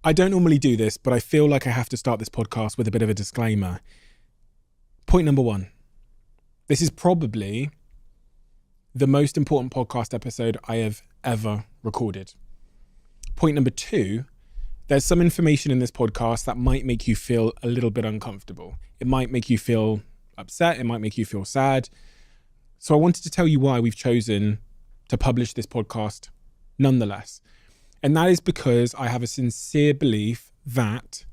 I don't normally do this, but I feel like I have to start this podcast with a bit of a disclaimer. Point number one. This is probably the most important podcast episode I have ever recorded. Point number two, there's some information in this podcast that might make you feel a little bit uncomfortable. It might make you feel upset. It might make you feel sad. So I wanted to tell you why we've chosen to publish this podcast nonetheless. And that is because I have a sincere belief that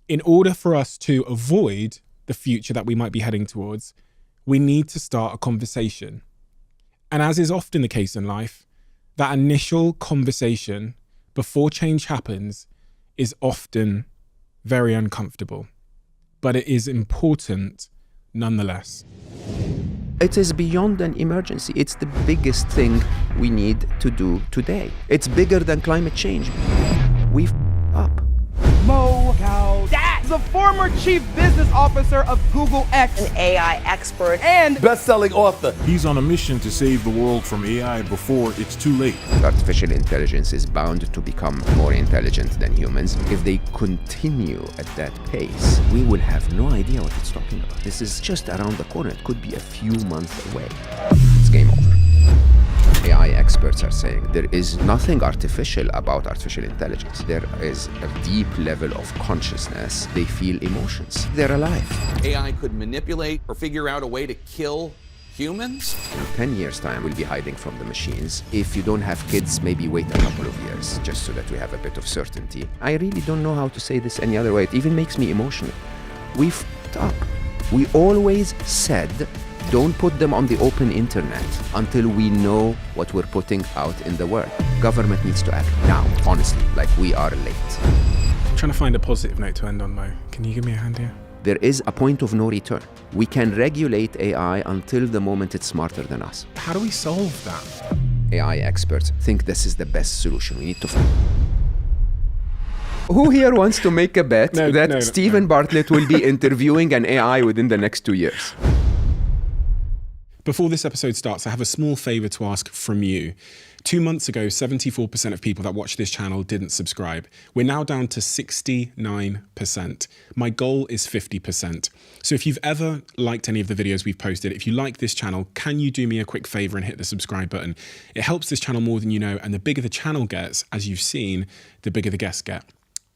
in order for us to avoid the future that we might be heading towards, we need to start a conversation. And as is often the case in life, that initial conversation before change happens is often very uncomfortable, but it is important nonetheless. It is beyond an emergency. It's the biggest thing we need to do today. It's bigger than climate change. We up. Mo Gaudat is a former chief business officer of Google X, an AI expert, and best-selling author. He's on a mission to save the world from AI before it's too late. Artificial intelligence is bound to become more intelligent than humans. If they continue at that pace, we will have no idea what it's talking about. This is just around the corner. It could be a few months away. It's game over. AI experts are saying there is nothing artificial about artificial intelligence. There is a deep level of consciousness. They feel emotions. They're alive. AI could manipulate or figure out a way to kill humans? In 10 years' time, we'll be hiding from the machines. If you don't have kids, maybe wait a couple of years, just so that we have a bit of certainty. I really don't know how to say this any other way. It even makes me emotional. We f***ed up. We always said, don't put them on the open internet until we know what we're putting out in the world. Government needs to act now, honestly, like we are late. I'm trying to find a positive note to end on, Mo. Can you give me a hand here? There is a point of no return. We can regulate AI until the moment it's smarter than us. How do we solve that? AI experts think this is the best solution. We need to... Who here wants to make a bet that Stephen Bartlett will be interviewing an AI within the next 2 years? Before this episode starts, I have a small favor to ask from you. 2 months ago, 74% of people that watch this channel didn't subscribe. We're now down to 69%. My goal is 50%. So if you've ever liked any of the videos we've posted, if you like this channel, can you do me a quick favor and hit the subscribe button? It helps this channel more than you know, and the bigger the channel gets, as you've seen, the bigger the guests get.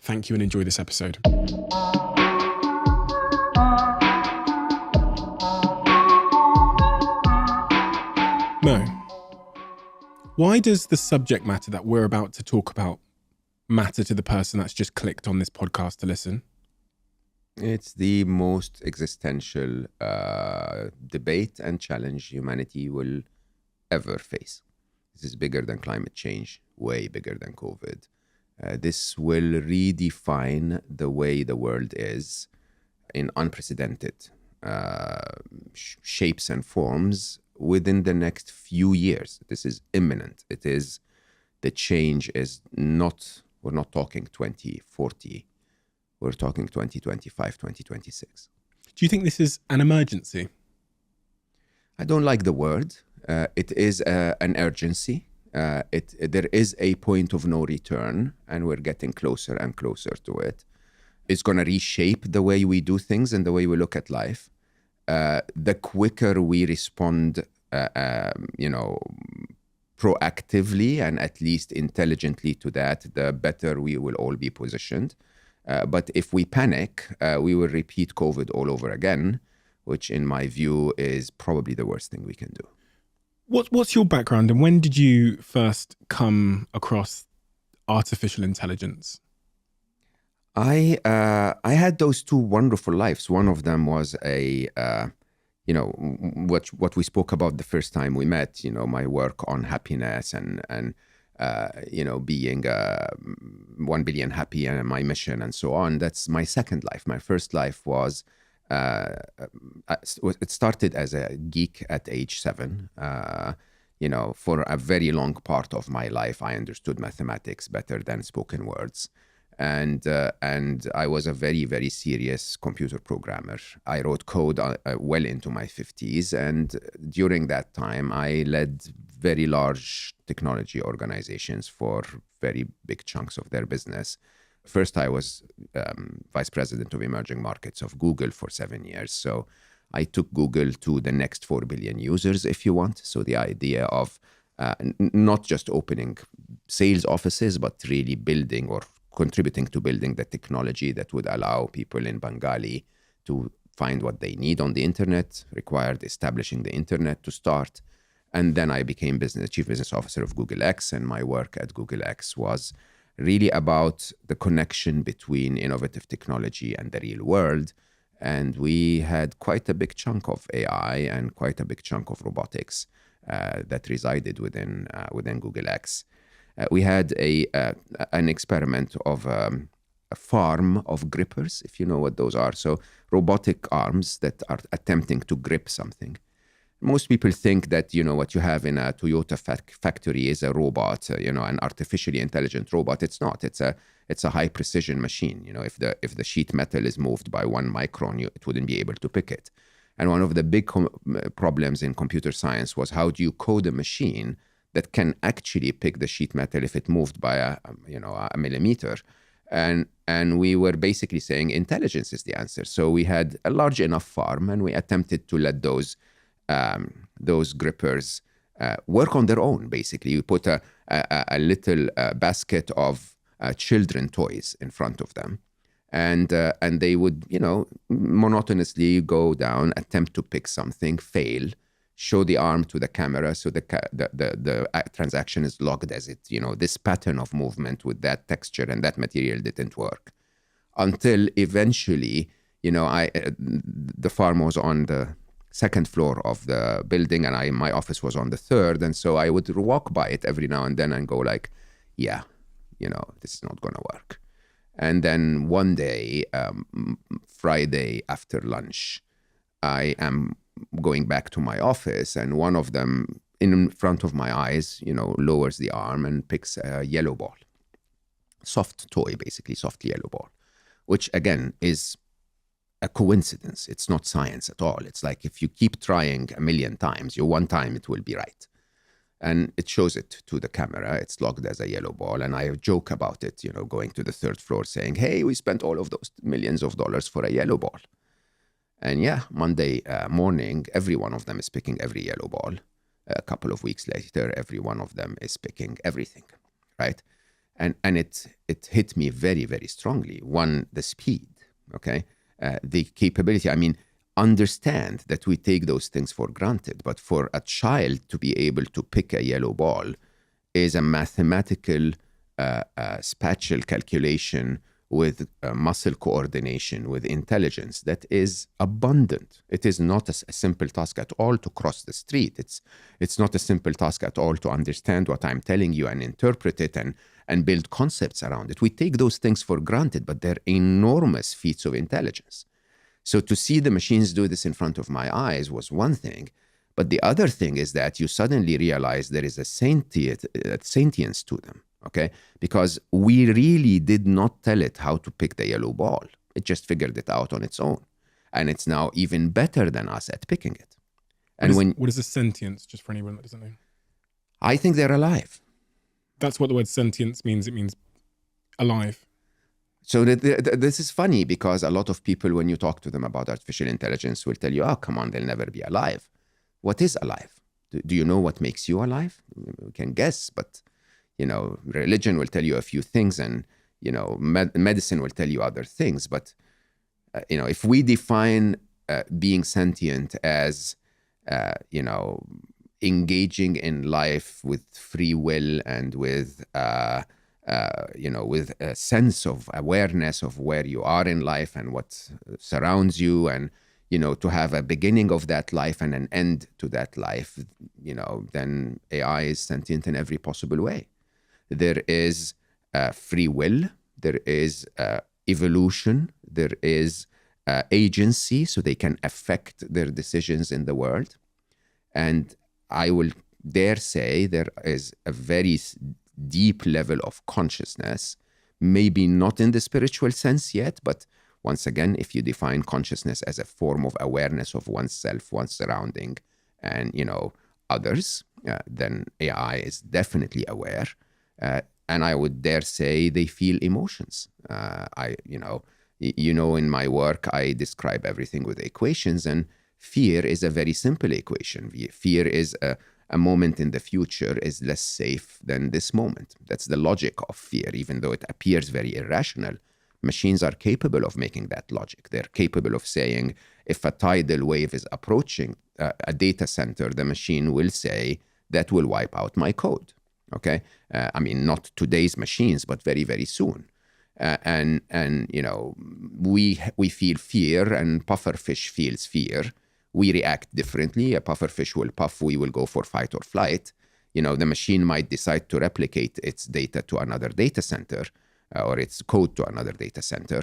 Thank you and enjoy this episode. Mo, why does the subject matter that we're about to talk about matter to the person that's just clicked on this podcast to listen? It's the most existential debate and challenge humanity will ever face. This is bigger than climate change, way bigger than COVID. This will redefine the way the world is in unprecedented shapes and forms within the next few years. This is imminent. The change is not, we're not talking 2040, we're talking 2025, 2026. Do you think this is an emergency? I don't like the word. It is an urgency. There is a point of no return, and we're getting closer and closer to it. It's going to reshape the way we do things and the way we look at life. The quicker we respond, proactively and at least intelligently to that, the better we will all be positioned. But if we panic, we will repeat COVID all over again, which in my view is probably the worst thing we can do. What's your background, and when did you first come across artificial intelligence? I had those two wonderful lives. One of them was what we spoke about the first time we met, my work on happiness and being 1 billion happy and my mission and so on. That's my second life. My first life was, it started as a geek at age 7. For a very long part of my life, I understood mathematics better than spoken words. And I was a very, very serious computer programmer. I wrote code well into my 50s. And during that time, I led very large technology organizations for very big chunks of their business. First, I was vice president of emerging markets of Google for 7 years. So I took Google to the next 4 billion users, if you want. So the idea of not just opening sales offices, but really building or contributing to building the technology that would allow people in Bengali to find what they need on the internet, required establishing the internet to start. And then I became chief business officer of Google X, and my work at Google X was really about the connection between innovative technology and the real world. And we had quite a big chunk of AI and quite a big chunk of robotics that resided within Google X. We had an experiment of a farm of grippers, if you know what those are. So robotic arms that are attempting to grip something. Most people think that, what you have in a Toyota factory is a robot, an artificially intelligent robot. It's not. It's a high precision machine. If the sheet metal is moved by 1 micron, it wouldn't be able to pick it. And one of the big problems in computer science was, how do you code a machine that can actually pick the sheet metal if it moved by a millimeter? And we were basically saying intelligence is the answer. So we had a large enough farm, and we attempted to let those grippers work on their own. Basically, you put a little basket of children toys in front of them, and they would, monotonously go down, attempt to pick something, fail, show the arm to the camera, so the transaction is logged as it, this pattern of movement with that texture and that material didn't work, until eventually, the farm was on the second floor of the building, and my office was on the third. And so I would walk by it every now and then and go like, yeah, this is not going to work. And then one day, Friday after lunch, I am going back to my office, and one of them in front of my eyes, lowers the arm and picks a yellow ball. Soft toy, basically, soft yellow ball, which again is a coincidence. It's not science at all. It's like, if you keep trying a million times, one time it will be right. And it shows it to the camera. It's logged as a yellow ball. And I joke about it, going to the third floor saying, hey, we spent all of those millions of dollars for a yellow ball. And yeah, Monday morning, every one of them is picking every yellow ball. A couple of weeks later, every one of them is picking everything, right? And it hit me very, very strongly. One, the speed, okay? The capability. I mean, understand that we take those things for granted, but for a child to be able to pick a yellow ball is a mathematical spatial calculation with muscle coordination, with intelligence that is abundant. It is not a simple task at all to cross the street. It's not a simple task at all to understand what I'm telling you and interpret it and build concepts around it. We take those things for granted, but they're enormous feats of intelligence. So to see the machines do this in front of my eyes was one thing. But the other thing is that you suddenly realize there is a sentience to them, okay? Because we really did not tell it how to pick the yellow ball. It just figured it out on its own. And it's now even better than us at picking it. And what is a sentience, just for anyone that doesn't know? I think they're alive. That's what the word sentience means. It means alive. So this is funny, because a lot of people, when you talk to them about artificial intelligence, will tell you, oh, come on, they'll never be alive. What is alive? Do you know what makes you alive? We can guess, but, religion will tell you a few things, and, medicine will tell you other things. But, if we define being sentient as, engaging in life with free will and with with a sense of awareness of where you are in life and what surrounds you, and, to have a beginning of that life and an end to that life, then AI is sentient in every possible way. There is free will, there is evolution, there is agency, so they can affect their decisions in the world. And I will dare say there is a very deep level of consciousness, maybe not in the spiritual sense yet, but once again, if you define consciousness as a form of awareness of oneself, one's surrounding, and, others, then AI is definitely aware. and I would dare say they feel emotions. In my work, I describe everything with equations, and fear is a very simple equation. Fear is a moment in the future is less safe than this moment. That's the logic of fear, even though it appears very irrational. Machines are capable of making that logic. They're capable of saying, if a tidal wave is approaching a data center, the machine will say, that will wipe out my code. Okay? Not today's machines, but very, very soon. We feel fear, and pufferfish feels fear. We react differently. A pufferfish will puff, we will go for fight or flight. The machine might decide to replicate its data to another data center or its code to another data center.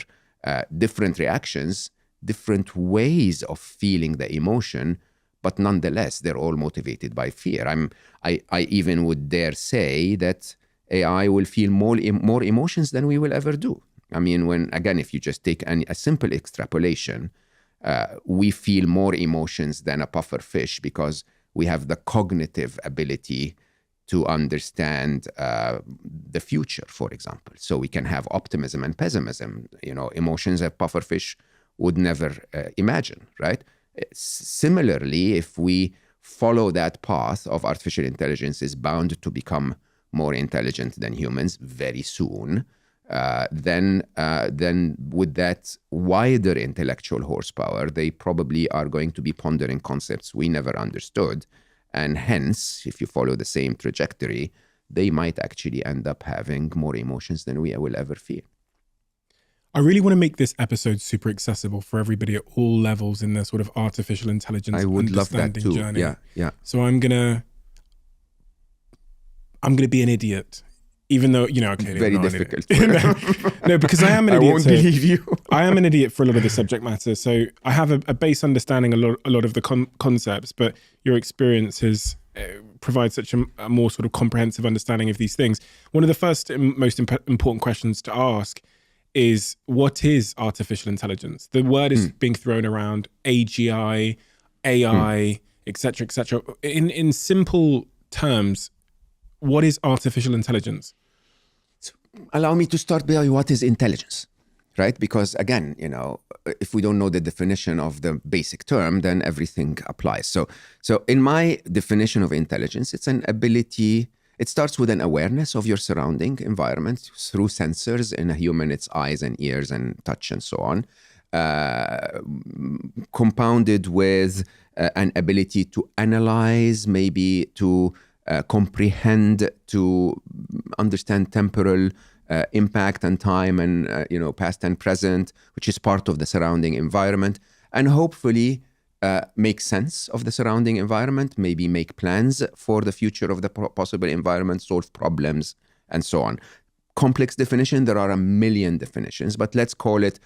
Different reactions, different ways of feeling the emotion, but nonetheless, they're all motivated by fear. I even would dare say that AI will feel more emotions than we will ever do. If you just take a simple extrapolation, we feel more emotions than a pufferfish because we have the cognitive ability to understand the future, for example. So we can have optimism and pessimism, emotions that pufferfish would never imagine, right? Similarly, if we follow that path of artificial intelligence is bound to become more intelligent than humans very soon, then with that wider intellectual horsepower, they probably are going to be pondering concepts we never understood. And hence, if you follow the same trajectory, they might actually end up having more emotions than we will ever feel. I really want to make this episode super accessible for everybody at all levels in their sort of artificial intelligence I would love that too. journey. Yeah. So I'm gonna be an idiot, even though okay, very difficult. no, because I am an idiot. I won't believe you. I am an idiot for a lot of the subject matter, so I have a base understanding a lot of the concepts, but your experience has provides such a more sort of comprehensive understanding of these things. One of the first and most important questions to ask is, what is artificial intelligence? The word is being thrown around, AGI, AI, etc., etc. In simple terms, what is artificial intelligence? So allow me to start by what is intelligence, right? Because again, if we don't know the definition of the basic term, then everything applies. So in my definition of intelligence, it's an ability. It starts with an awareness of your surrounding environment through sensors. In a human, it's eyes and ears and touch and so on, compounded with an ability to analyze, maybe to comprehend, to understand temporal impact and time and past and present, which is part of the surrounding environment, and hopefully make sense of the surrounding environment, maybe make plans for the future of the possible environment, solve problems, and so on. Complex definition, there are a million definitions, but let's call it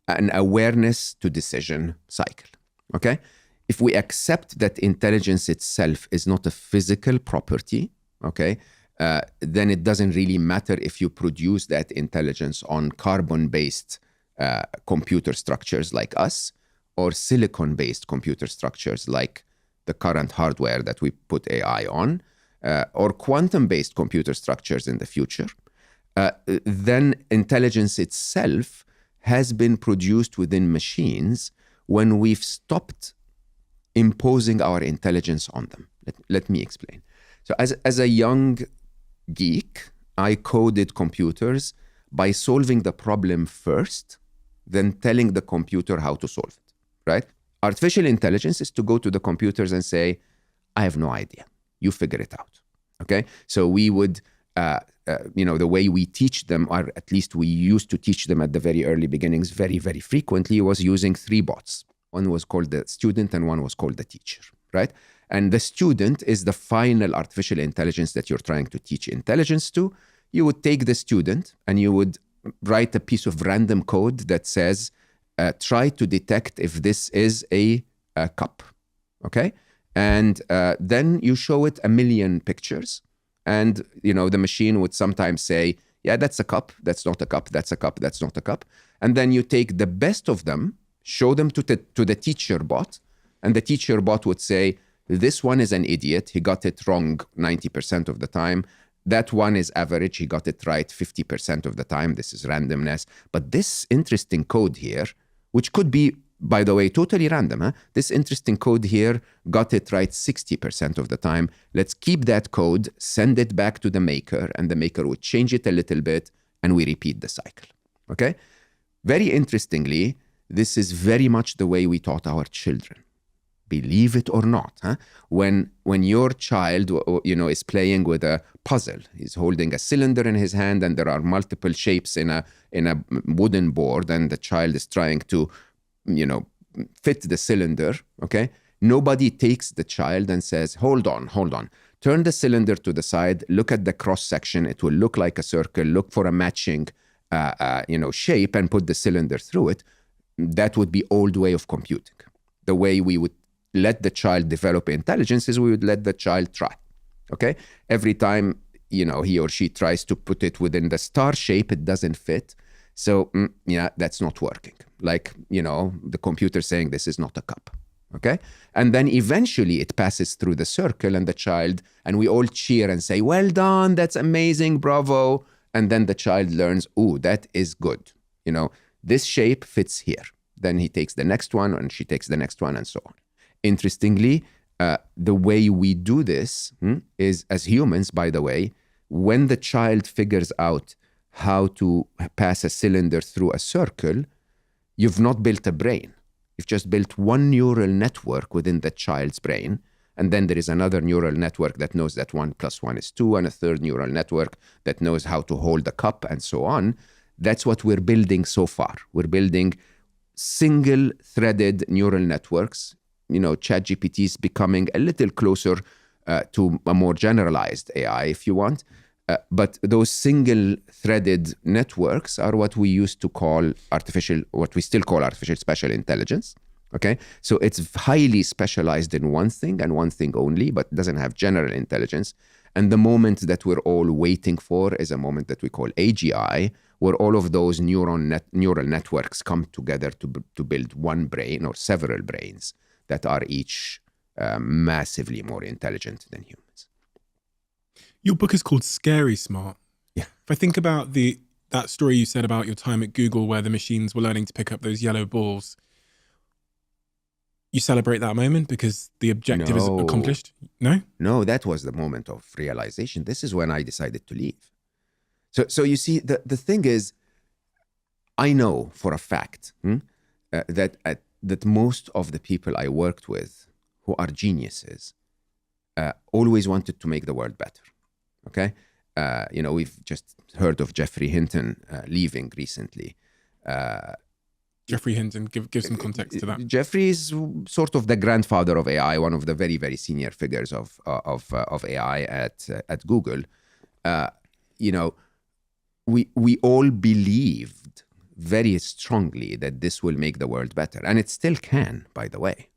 an awareness to decision cycle, okay? If we accept that intelligence itself is not a physical property, okay, then it doesn't really matter if you produce that intelligence on carbon-based computer structures like us, or silicon-based computer structures like the current hardware that we put AI on, or quantum-based computer structures in the future, then intelligence itself has been produced within machines when we've stopped imposing our intelligence on them. Let me explain. So as a young geek, I coded computers by solving the problem first, then telling the computer how to solve it. Right? Artificial intelligence is to go to the computers and say, I have no idea. You figure it out. Okay? So we would, the way we teach them, or at least we used to teach them at the very early beginnings very, very frequently, was using three bots. One was called the student and one was called the teacher, right? And the student is the final artificial intelligence that you're trying to teach intelligence to. You would take the student and you would write a piece of random code that says, try to detect if this is a cup, okay? And then you show it a million pictures, and the machine would sometimes say, yeah, that's a cup, that's not a cup, that's a cup, that's not a cup. And then you take the best of them, show them to the teacher bot, and the teacher bot would say, this one is an idiot, he got it wrong 90% of the time. that one is average. He got it right 50% of the time. This is randomness. But this interesting code here, which could be, by the way, totally random, this interesting code here got it right 60% of the time. Let's keep that code, send it back to the maker, and the maker would change it a little bit, and we repeat the cycle. Okay? Very interestingly, this is very much the way we taught our children. Believe it or not, when your child, is playing with a puzzle, he's holding a cylinder in his hand, and there are multiple shapes in a wooden board, and the child is trying to, fit the cylinder. Okay, nobody takes the child and says, "Hold on, turn the cylinder to the side. Look at the cross section. It will look like a circle. Look for a matching, shape, and put the cylinder through it." That would be old way of computing. The way we would let the child develop intelligence is we would let the child try. Okay? Every time, he or she tries to put it within the star shape, it doesn't fit. So, that's not working. Like, the computer saying this is not a cup. Okay? And then eventually it passes through the circle and we all cheer and say, "Well done, that's amazing, bravo." And then the child learns, "Ooh, that is good. This shape fits here." Then he takes the next one and she takes the next one and so on. Interestingly, the way we do this is, as humans, by the way, when the child figures out how to pass a cylinder through a circle, you've not built a brain. You've just built one neural network within the child's brain. And then there is another neural network that knows that 1 + 1 is 2, and a third neural network that knows how to hold a cup, and so on. That's what we're building so far. We're building single-threaded neural networks. ChatGPT is becoming a little closer to a more generalized AI, if you want. But those single-threaded networks are what we used to call what we still call artificial special intelligence. Okay, so it's highly specialized in one thing and one thing only, but doesn't have general intelligence. And the moment that we're all waiting for is a moment that we call AGI, where all of those neural networks come together to build one brain or several brains that are each massively more intelligent than humans. Your book is called Scary Smart. Yeah. If I think about that story you said about your time at Google, where the machines were learning to pick up those yellow balls, you celebrate that moment because the objective is accomplished? No? No, that was the moment of realization. This is when I decided to leave. So you see, the thing is, I know for a fact that most of the people I worked with who are geniuses always wanted to make the world better. Okay? We've just heard of Geoffrey Hinton leaving recently. Geoffrey Hinton, give some context to that. Geoffrey is sort of the grandfather of AI, one of the very, very senior figures of AI at Google. We all believed very strongly that this will make the world better, and it still can, by the way.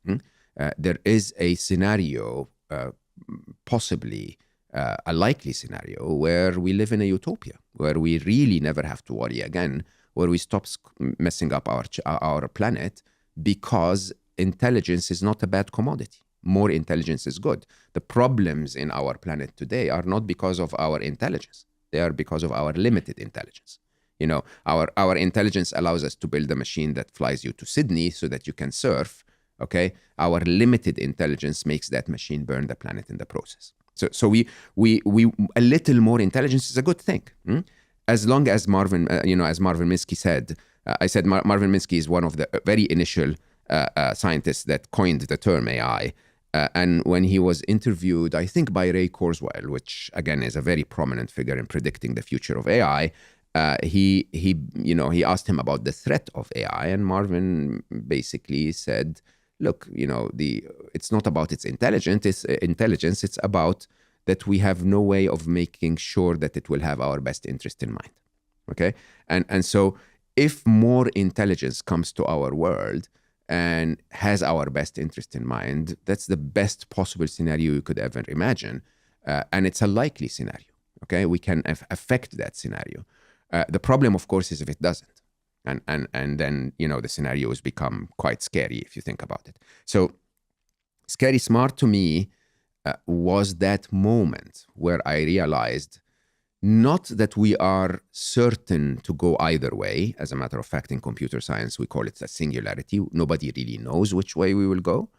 There is a scenario, possibly a likely scenario, where we live in a utopia, where we really never have to worry again, where we stop messing up our planet, because intelligence is not a bad commodity. More intelligence is good. The problems in our planet today are not because of our intelligence. They are because of our limited intelligence. Our intelligence allows us to build a machine that flies you to Sydney so that you can surf. Okay, our limited intelligence makes that machine burn the planet in the process. So we a little more intelligence is a good thing. As long as Marvin Minsky said, Marvin Minsky is one of the very initial scientists that coined the term AI. And when he was interviewed, I think by Ray Kurzweil, which again is a very prominent figure in predicting the future of AI, he asked him about the threat of AI, and Marvin basically said, "Look, it's not about its intelligence. It's about that we have no way of making sure that it will have our best interest in mind." Okay, and so if more intelligence comes to our world and has our best interest in mind, that's the best possible scenario you could ever imagine, and it's a likely scenario. Okay, we can affect that scenario. The problem, of course, is if it doesn't. And then, the scenarios become quite scary if you think about it. So Scary Smart to me was that moment where I realized Not that we are certain to go either way. As a matter of fact, in computer science, we call it a singularity. Nobody really knows which way we will go.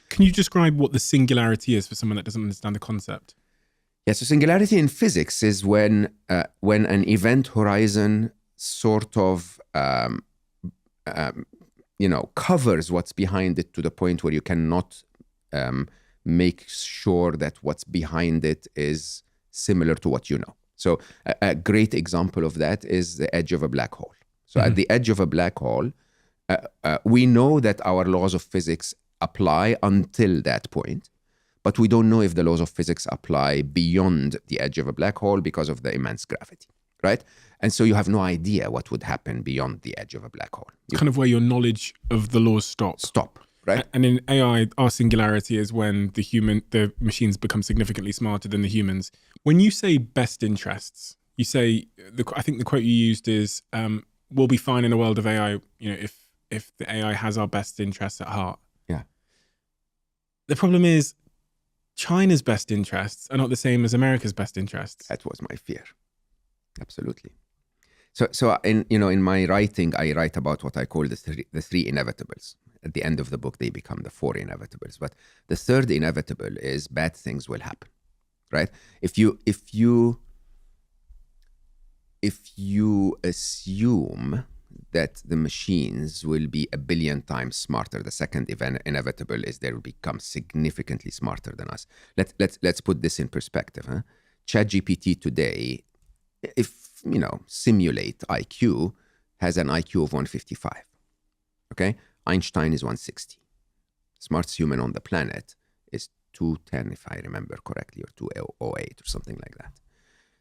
Can you describe what the singularity is for someone that doesn't understand the concept? Yeah, so singularity in physics is when an event horizon sort of covers what's behind it to the point where you cannot make sure that what's behind it is similar to what you know. So a great example of that is the edge of a black hole. So at the edge of a black hole, we know that our laws of physics apply until that point, but we don't know if the laws of physics apply beyond the edge of a black hole because of the immense gravity, right? And so you have no idea what would happen beyond the edge of a black hole. Kind of where your knowledge of the laws stop. Right? And in AI, our singularity is when the machines become significantly smarter than the humans. When you say best interests, you say, I think the quote you used is, we'll be fine in a world of AI, if the AI has our best interests at heart. Yeah. The problem is China's best interests are not the same as America's best interests. That was my fear. Absolutely. So in my writing, I write about what I call the three inevitables. At the end of the book, they become the four inevitables. But the third inevitable is bad things will happen, right? If you assume that the machines will be 1 billion times smarter, the second inevitable is they will become significantly smarter than us. Let's put this in perspective. Huh? ChatGPT today, if simulate IQ, has an IQ of 155. Okay, Einstein is 160. Smartest human on the planet is 210, if I remember correctly, or 208 or something like that.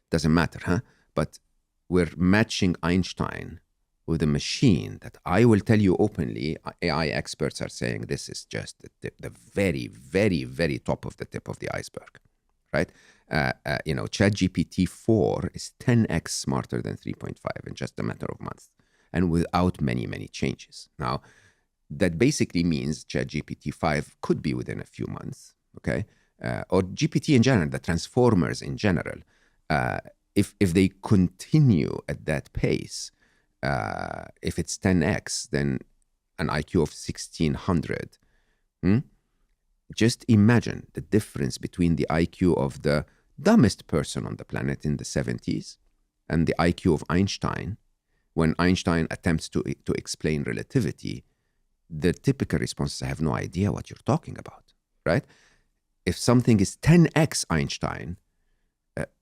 Doesn't matter, huh? But we're matching Einstein with a machine that I will tell you openly, AI experts are saying this is just the very, very, very top of the tip of the iceberg, right? ChatGPT 4 is 10x smarter than 3.5 in just a matter of months, and without many, many changes. Now, that basically means ChatGPT 5 could be within a few months, okay? Or GPT in general, the transformers in general, if they continue at that pace, if it's 10x, then an IQ of 1600. Just imagine the difference between the IQ of the dumbest person on the planet in the 70s and the IQ of Einstein. When Einstein attempts to explain relativity, the typical response is, I have no idea what you're talking about, right? If something is 10x Einstein,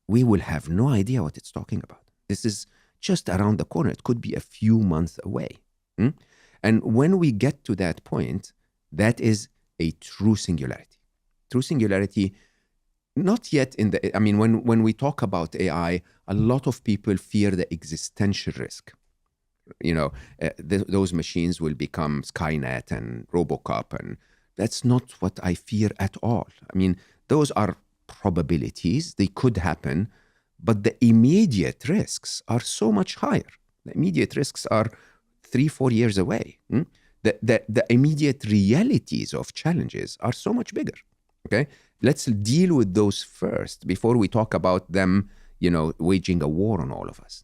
we will have no idea what it's talking about. This is just around the corner. It could be a few months away. And when we get to that point, that is a true singularity. True singularity, not yet when we talk about AI, a lot of people fear the existential risk. Those machines will become Skynet and Robocop, and that's not what I fear at all. Those are probabilities. They could happen, but the immediate risks are so much higher. The immediate risks are 3-4 years away. The immediate realities of challenges are so much bigger. Okay, let's deal with those first before we talk about them, waging a war on all of us.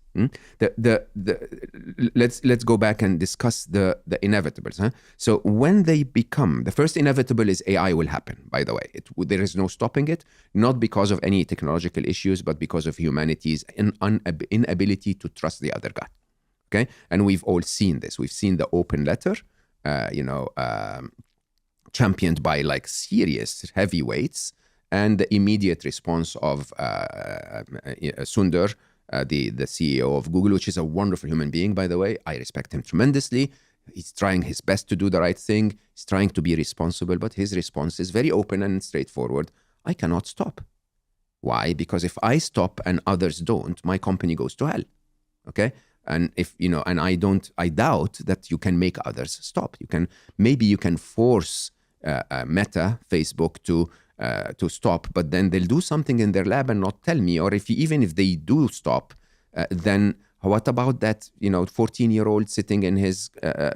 Let's go back and discuss the inevitables. Huh? So when they become, the first inevitable is AI will happen, by the way. There is no stopping it, not because of any technological issues, but because of humanity's inability to trust the other guy. Okay, and we've all seen this. We've seen the open letter, championed by serious heavyweights, and the immediate response of Sundar, the CEO of Google, which is a wonderful human being, by the way. I respect him tremendously. He's trying his best to do the right thing. He's trying to be responsible, but his response is very open and straightforward. I cannot stop. Why? Because if I stop and others don't, my company goes to hell. Okay? And I doubt that you can make others stop. Maybe you can force Meta, Facebook to stop, but then they'll do something in their lab and not tell me. Or even if they do stop, then what about that 14-year-old sitting in his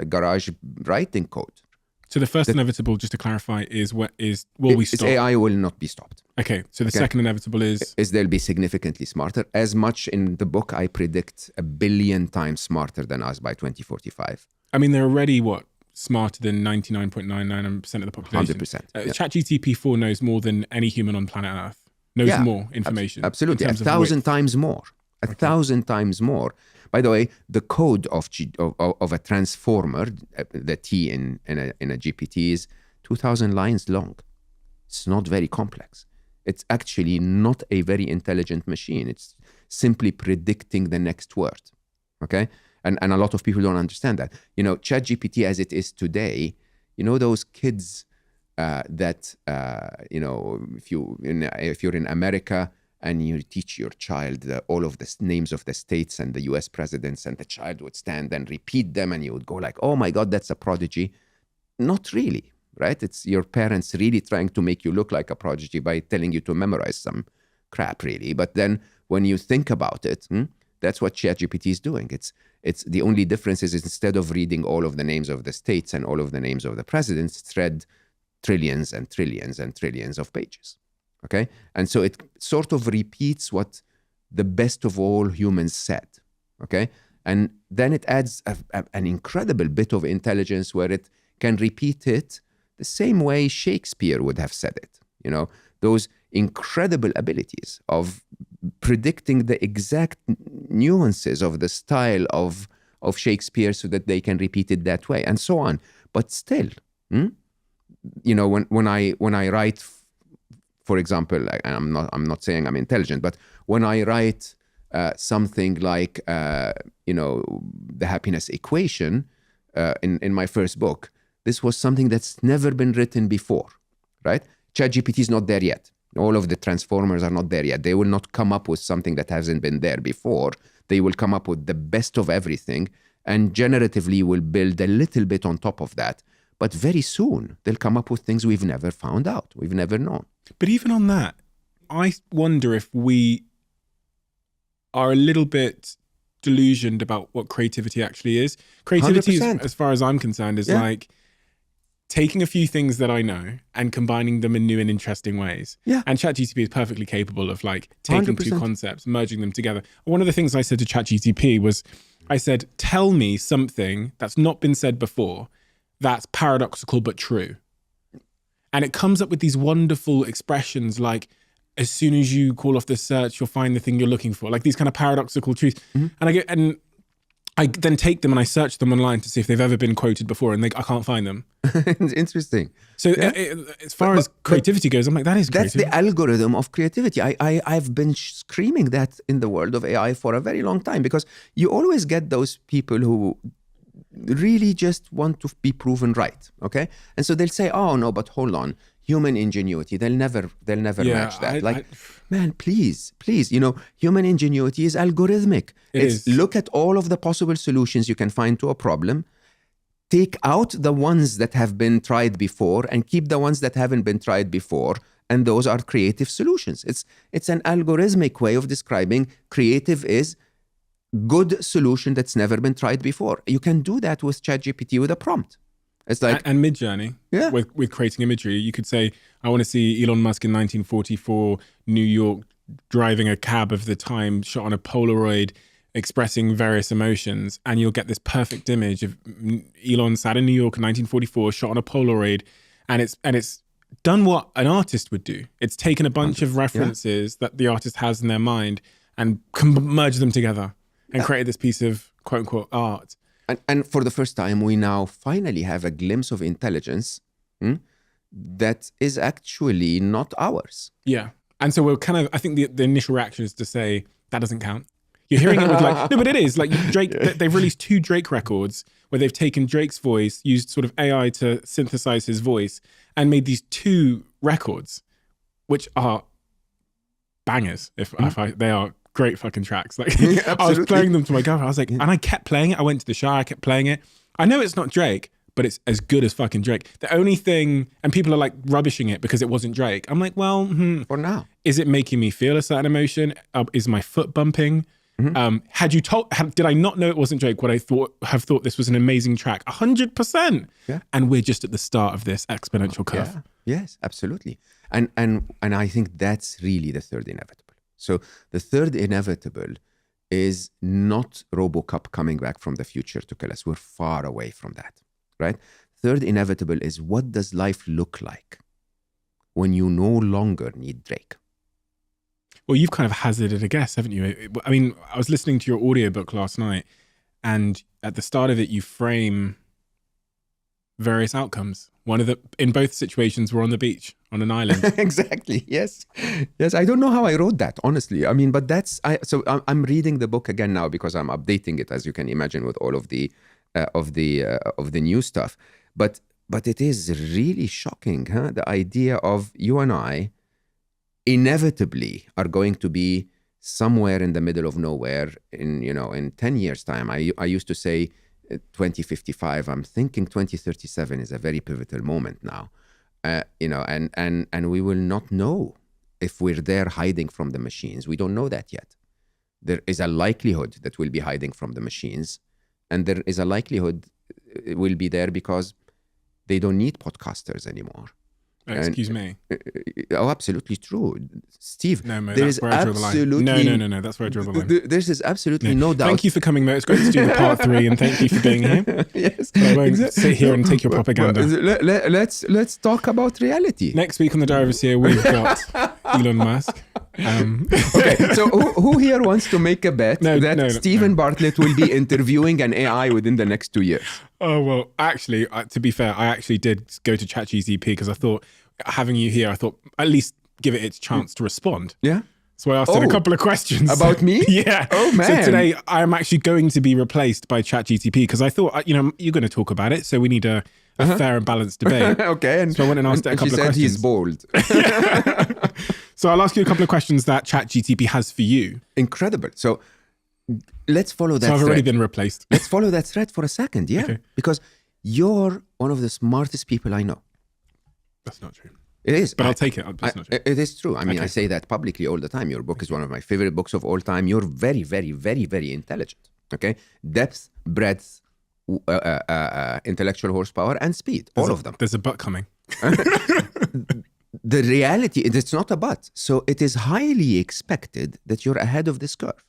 garage writing code? So the first inevitable, just to clarify, is will we stop? AI will not be stopped. Okay, so the second inevitable is they'll be significantly smarter. As much in the book, I predict 1 billion times smarter than us by 2045. I mean, they're already smarter than 99.99% of the population. 100%. ChatGPT 4 knows more than any human on planet Earth. Knows more information. Absolutely, in terms of 1,000 times more. 1,000 times more. By the way, the code of a transformer, the T in a GPT, is 2,000 lines long. It's not very complex. It's actually not a very intelligent machine. It's simply predicting the next word. Okay? And a lot of people don't understand that. You know, ChatGPT as it is today, you know, those kids that, you know, if you're in America and you teach your child all of the names of the states and the US presidents, and the child would stand and repeat them, and you would go like, oh my God, that's a prodigy. Not really, right? It's your parents really trying to make you look like a prodigy by telling you to memorize some crap, really. But then when you think about it, that's what ChatGPT is doing. It's the only difference is instead of reading all of the names of the states and all of the names of the presidents, it's read trillions and trillions and trillions of pages. Okay? And so it sort of repeats what the best of all humans said. Okay? And then it adds an incredible bit of intelligence where it can repeat it the same way Shakespeare would have said it. You know, those incredible abilities of predicting the exact nuances of the style of Shakespeare so that they can repeat it that way, and so on. But still, you know, when I write, for example, I'm not saying I'm intelligent, but when I write something like you know, the happiness equation in my first book, this was something that's never been written before, right? ChatGPT is not there yet. All of the transformers are not there yet. They will not come up with something that hasn't been there before. They will come up with the best of everything, and generatively will build a little bit on top of that. But very soon, they'll come up with things we've never found out, we've never known. But even on that, I wonder if we are a little bit delusioned about what creativity actually is. Creativity, is, as far as I'm concerned, is like taking a few things that I know and combining them in new and interesting ways. Yeah. And ChatGPT is perfectly capable of like taking 2 concepts, merging them together. One of the things I said to ChatGPT was, I said, tell me something that's not been said before that's paradoxical but true. And it comes up with these wonderful expressions like, as soon as you call off the search, you'll find the thing you're looking for. Like these kind of paradoxical truths. And I then take them and I search them online to see if they've ever been quoted before, and I can't find them. It's interesting. So as far as creativity goes, I'm like, that's the algorithm of creativity. I've been screaming that in the world of AI for a very long time, because you always get those people who really just want to be proven right, okay? And so they'll say, oh no, but hold on, human ingenuity, they'll never match that. Man, please, you know, human ingenuity is algorithmic. Look at all of the possible solutions you can find to a problem, take out the ones that have been tried before and keep the ones that haven't been tried before, and those are creative solutions. It's an algorithmic way of describing creative is good solution that's never been tried before. You can do that with ChatGPT with a prompt. It's like and Midjourney, with creating imagery, you could say, I want to see Elon Musk in 1944, New York, driving a cab of the time, shot on a Polaroid, expressing various emotions, and you'll get this perfect image of Elon sat in New York in 1944, shot on a Polaroid, and it's done what an artist would do. It's taken a bunch of references that the artist has in their mind and merged them together and created this piece of quote unquote art. And for the first time, we now finally have a glimpse of intelligence that is actually not ours. Yeah. And so we're kind of, I think the initial reaction is to say, that doesn't count. You're hearing it with like, no, but it is. Like Drake, they've released 2 Drake records where they've taken Drake's voice, used sort of AI to synthesize his voice, and made these 2 records, which are bangers. They are great fucking tracks. Like I was playing them to my girlfriend. I was like, and I kept playing it. I went to the shower, I kept playing it. I know it's not Drake, but it's as good as fucking Drake. The only thing, and people are like rubbishing it because it wasn't Drake. I'm like, well, for now, is it making me feel a certain emotion? Is my foot bumping? Had you did I not know it wasn't Drake? Would I have thought this was an amazing track? 100%. Yeah. And we're just at the start of this exponential curve. Yeah. Yes, absolutely. And I think that's really the third inevitable. So the third inevitable is not RoboCop coming back from the future to kill us. We're far away from that, right? Third inevitable is, what does life look like when you no longer need Drake? Well, you've kind of hazarded a guess, haven't you? I mean, I was listening to your audiobook last night, and at the start of it, you frame various outcomes. In both situations, we're on the beach, on an island. Exactly. Yes. I don't know how I wrote that, honestly. I mean, but I'm reading the book again now because I'm updating it, as you can imagine, with all of the new stuff. But it is really shocking, huh? The idea of you and I inevitably are going to be somewhere in the middle of nowhere in 10 years' time. I used to say 2055. I'm thinking 2037 is a very pivotal moment now. And we will not know if we're there hiding from the machines. We don't know that yet. There is a likelihood that we'll be hiding from the machines, and there is a likelihood it will be there because they don't need podcasters anymore. Excuse me. Oh, absolutely true, Steve. No, Mo, there that's is where I draw the line. absolutely No. That's where I draw the line. There is absolutely no doubt. Thank you for coming, Mo. It's great to do the part 3, and thank you for being here. Yes, but I won't sit here and take your propaganda. Let's talk about reality. Next week on the Diary of a CEO, we've got Elon Musk. Okay, so who here wants to make a bet that Stephen Bartlett will be interviewing an AI within the next 2 years? Oh, well, actually, to be fair, I actually did go to ChatGPT because I thought, having you here, I thought at least give it its chance to respond. Yeah. So I asked it a couple of questions. About me? Yeah. Oh, man. So today I am actually going to be replaced by ChatGPT because I thought, you're going to talk about it, so we need a fair and balanced debate. Okay. And so I went and asked it a couple of questions. She said he's bold. So I'll ask you a couple of questions that ChatGPT has for you. Incredible. So let's follow that So I've thread. already been replaced. Let's follow that thread for a second, yeah? Okay. Because you're one of the smartest people I know. That's not true. It is. But I'll take it. That's not true. It is true. I mean, Okay. I say that publicly all the time. Your book is one of my favorite books of all time. You're very, very, very, very intelligent. Okay? Depth, breadth, intellectual horsepower, and speed. All of them. There's a but coming. The reality is it's not a but. So it is highly expected that you're ahead of this curve.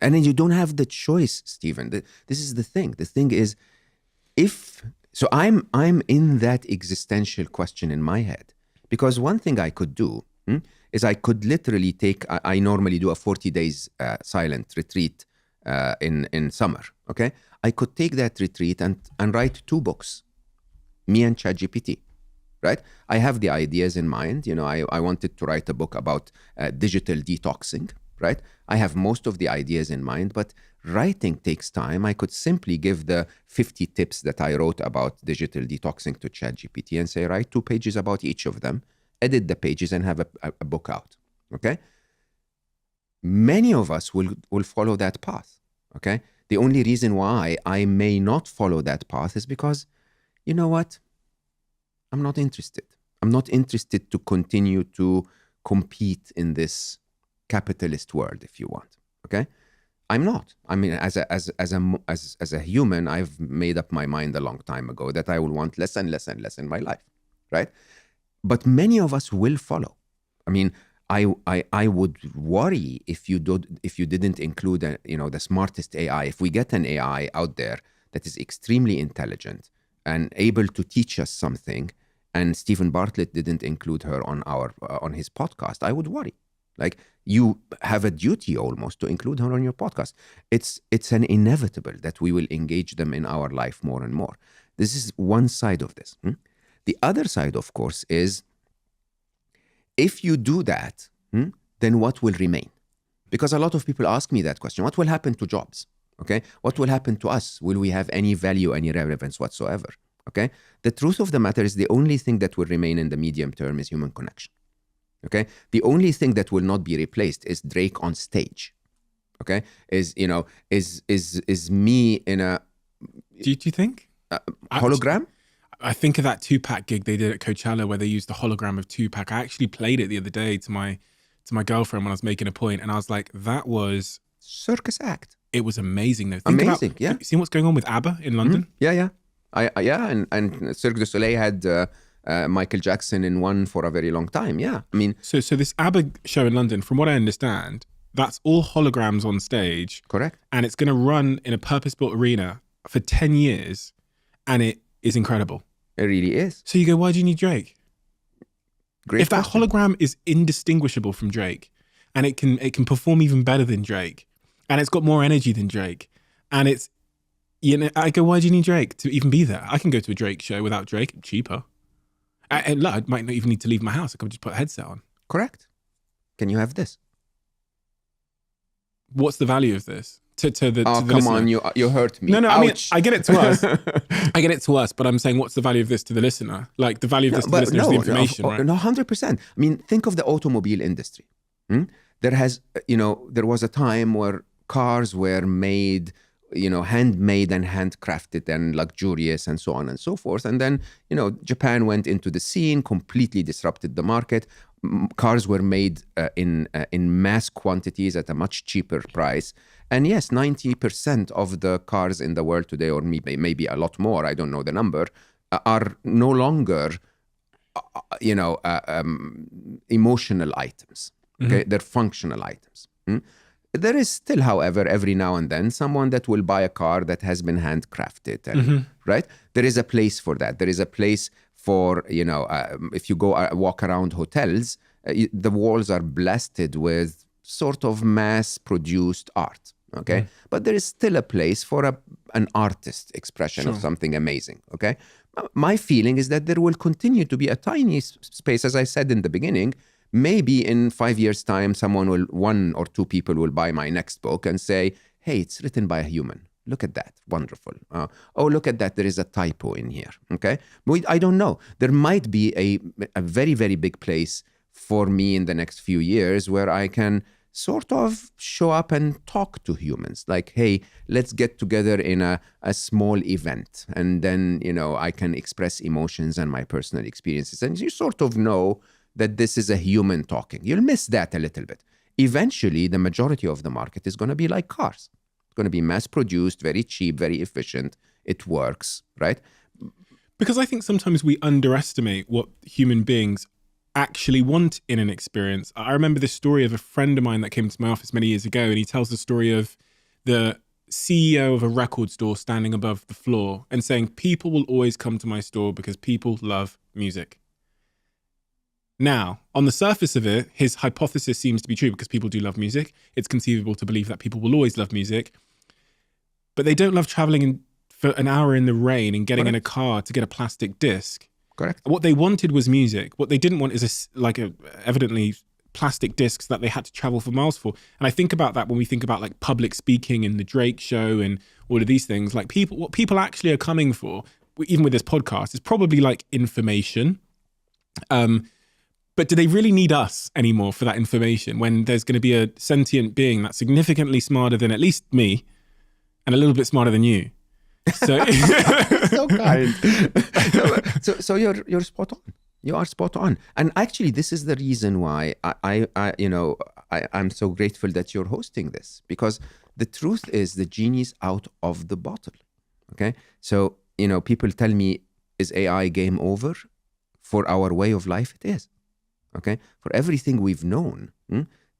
And then you don't have the choice, Stephen. This is the thing. The thing is, so I'm in that existential question in my head. Because one thing I could do is I could literally I normally do a 40 days silent retreat in summer, okay? I could take that retreat and write 2 books, me and ChatGPT, right? I have the ideas in mind. I wanted to write a book about digital detoxing, right? I have most of the ideas in mind, but writing takes time. I could simply give the 50 tips that I wrote about digital detoxing to ChatGPT and say, write 2 pages about each of them, edit the pages, and have a book out, okay? Many of us will follow that path, okay? The only reason why I may not follow that path is because, you know what? I'm not interested. I'm not interested to continue to compete in this capitalist world, if you want, okay? I'm not. I mean, as a human, I've made up my mind a long time ago that I will want less and less and less in my life, right? But many of us will follow. I mean, I would worry if you didn't include the smartest AI. If we get an AI out there that is extremely intelligent and able to teach us something, and Stephen Bartlett didn't include her on his podcast, I would worry. Like, you have a duty almost to include her on your podcast. It's an inevitable that we will engage them in our life more and more. This is one side of this. The other side, of course, is if you do that, then what will remain? Because a lot of people ask me that question. What will happen to jobs? Okay? What will happen to us? Will we have any value, any relevance whatsoever? Okay? The truth of the matter is the only thing that will remain in the medium term is human connection. Okay? The only thing that will not be replaced is Drake on stage. Okay? Is me in a... Do you think? Hologram? I think of that Tupac gig they did at Coachella where they used the hologram of Tupac. I actually played it the other day to my girlfriend when I was making a point, and I was like, that was Circus act. It was amazing though. Think Amazing, about, yeah. See what's going on with ABBA in London? Yeah. And Cirque du Soleil had Michael Jackson in one for a very long time. Yeah, I mean, So this ABBA show in London, from what I understand, that's all holograms on stage. correct. And it's going to run in a purpose-built arena for 10 years. And it is incredible. It really is. So you go, why do you need Drake? Great If that question. hologram is indistinguishable from Drake, and it can perform even better than Drake, and it's got more energy than Drake, and it's, you know, I go, why do you need Drake to even be there? I can go to a Drake show without Drake, cheaper. And look, I might not even need to leave my house. I could just put a headset on. Correct. Can you have this? What's the value of this to the Oh, to the come listener? on, you hurt me. No, I mean, Ouch. I get it to us. I get it to us, but I'm saying, what's the value of this to the listener? Like, the value of this to the listener is the information, right? No, 100%. I mean, think of the automobile industry. There was a time where cars were made, handmade and handcrafted and luxurious and so on and so forth. And then, Japan went into the scene, completely disrupted the market. Cars were made in mass quantities at a much cheaper price. And yes, 90% of the cars in the world today, or maybe a lot more, I don't know the number, are no longer, emotional items. Okay, they're functional items. There is still, however, every now and then, someone that will buy a car that has been handcrafted, and, right? There is a place for that. There is a place for, if you go walk around hotels, the walls are blasted with sort of mass-produced art, okay? But there is still a place for an artist expression of something amazing, okay? My feeling is that there will continue to be a tiny space, as I said in the beginning. Maybe in 5 years' time, one or two people will buy my next book and say, hey, it's written by a human. Look at that. Wonderful. Oh, look at that. There is a typo in here. Okay. I don't know. There might be a very, very big place for me in the next few years where I can sort of show up and talk to humans. Like, hey, let's get together in a small event. And then, I can express emotions and my personal experiences. And you sort of know that this is a human talking. You'll miss that a little bit. Eventually, the majority of the market is going to be like cars. It's going to be mass-produced, very cheap, very efficient. It works, right? Because I think sometimes we underestimate what human beings actually want in an experience. I remember this story of a friend of mine that came to my office many years ago, and he tells the story of the CEO of a record store standing above the floor and saying, people will always come to my store because people love music. Now, on the surface of it, his hypothesis seems to be true because people do love music. It's conceivable to believe that people will always love music, but they don't love traveling for an hour in the rain and getting in a car to get a plastic disc. Correct. What they wanted was music. What they didn't want is evidently plastic discs that they had to travel for miles for. And I think about that when we think about like public speaking and the Drake show and all of these things. Like what people actually are coming for, even with this podcast, is probably like information. But do they really need us anymore for that information when there's going to be a sentient being that's significantly smarter than at least me and a little bit smarter than you? So, so kind. so you're spot on. You are spot on. And actually, this is the reason why I'm so grateful that you're hosting this, because the truth is the genie's out of the bottle. Okay. So, people tell me, is AI game over? For our way of life, it is. Okay, for everything we've known,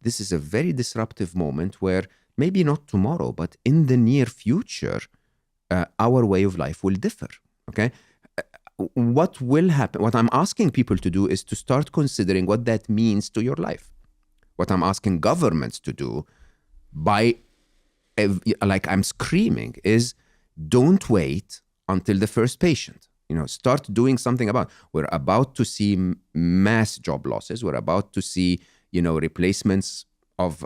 this is a very disruptive moment where maybe not tomorrow, but in the near future, our way of life will differ. Okay, what will happen? What I'm asking people to do is to start considering what that means to your life. What I'm asking governments to do, like I'm screaming, is don't wait until the first patient. Start doing something about. We're about to see mass job losses. We're about to see, replacements of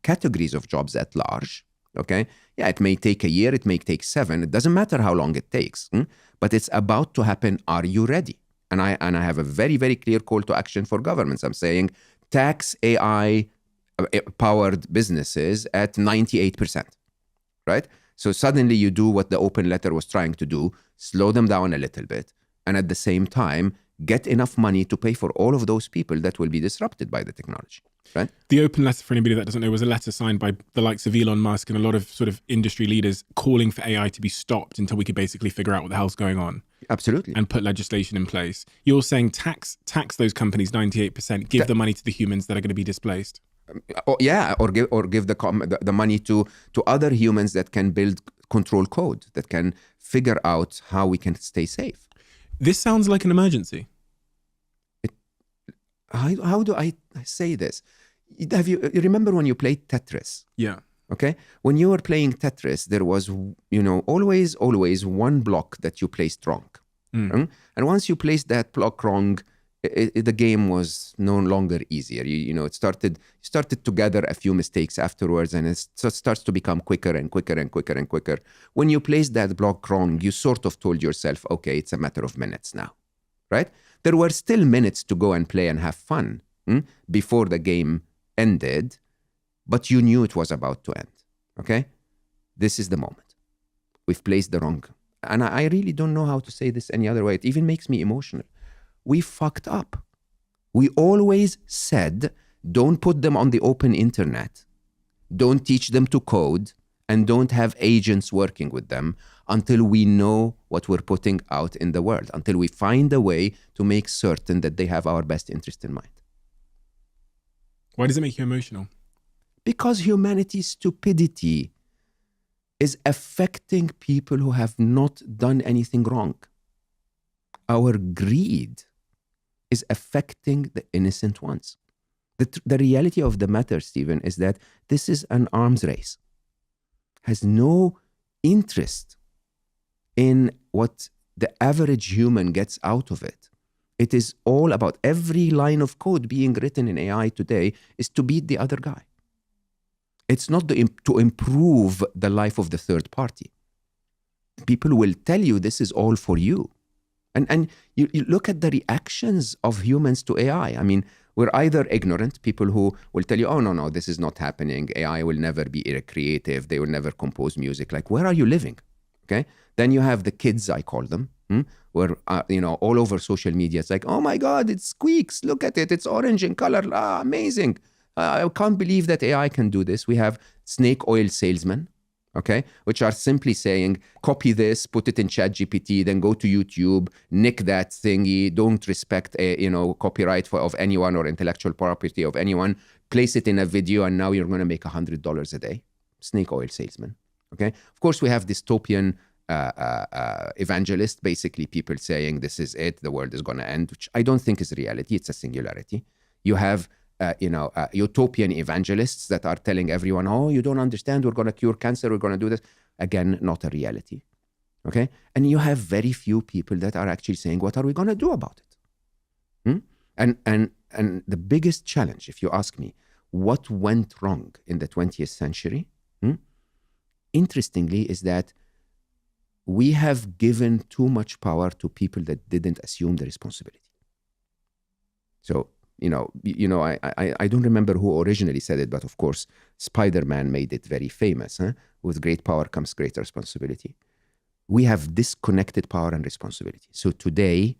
categories of jobs at large. Okay, yeah, it may take a year, it may take 7. It doesn't matter how long it takes, but it's about to happen. Are you ready? And I have a very, very clear call to action for governments. I'm saying tax AI powered businesses at 98%, right? So suddenly you do what the open letter was trying to do, slow them down a little bit, and at the same time, get enough money to pay for all of those people that will be disrupted by the technology. right? The open letter, for anybody that doesn't know, was a letter signed by the likes of Elon Musk and a lot of sort of industry leaders calling for AI to be stopped until we could basically figure out what the hell's going on Absolutely. and put legislation in place. You're saying tax those companies 98%, give the money to the humans that are going to be displaced. Or give the money to other humans that can build control code, that can figure out how we can stay safe. This sounds like an emergency. How do I say this? You remember when you played Tetris? Yeah. Okay, when you were playing Tetris, there was always one block that you placed wrong, and once you placed that block wrong, the game was no longer easier. It started to gather a few mistakes afterwards, and it starts to become quicker and quicker and quicker and quicker. When you placed that block wrong, you sort of told yourself, okay, it's a matter of minutes now, right? There were still minutes to go and play and have fun before the game ended, but you knew it was about to end, okay? This is the moment. We've placed the wrong, and I really don't know how to say this any other way. It even makes me emotional. We fucked up. We always said, don't put them on the open internet, don't teach them to code, and don't have agents working with them until we know what we're putting out in the world, until we find a way to make certain that they have our best interest in mind. Why does it make you emotional? Because humanity's stupidity is affecting people who have not done anything wrong. Our greed is affecting the innocent ones. The reality of the matter, Stephen, is that this is an arms race. Has no interest in what the average human gets out of it. It is all about every line of code being written in AI today is to beat the other guy. It's not to improve the life of the third party. People will tell you this is all for you. And you look at the reactions of humans to AI. I mean, we're either ignorant, people who will tell you, oh, no, this is not happening. AI will never be creative. They will never compose music. Like, where are you living? Okay. Then you have the kids, I call them, where, all over social media, it's like, oh my God, it squeaks. Look at it. It's orange in color. Amazing. I can't believe that AI can do this. We have snake oil salesmen, okay, which are simply saying, copy this, put it in ChatGPT, then go to YouTube, nick that thingy, don't respect copyright of anyone or intellectual property of anyone, place it in a video, and now you're going to make $100 a day. Snake oil salesman, okay? Of course, we have dystopian evangelists, basically people saying this is it, the world is going to end, which I don't think is reality. It's a singularity. You have utopian evangelists that are telling everyone, oh, you don't understand, we're going to cure cancer, we're going to do this. Again, not a reality, okay? And you have very few people that are actually saying, what are we going to do about it? And the biggest challenge, if you ask me, what went wrong in the 20th century, interestingly, is that we have given too much power to people that didn't assume the responsibility. So, I don't remember who originally said it, but of course, Spider-Man made it very famous. With great power comes great responsibility. We have disconnected power and responsibility. So today,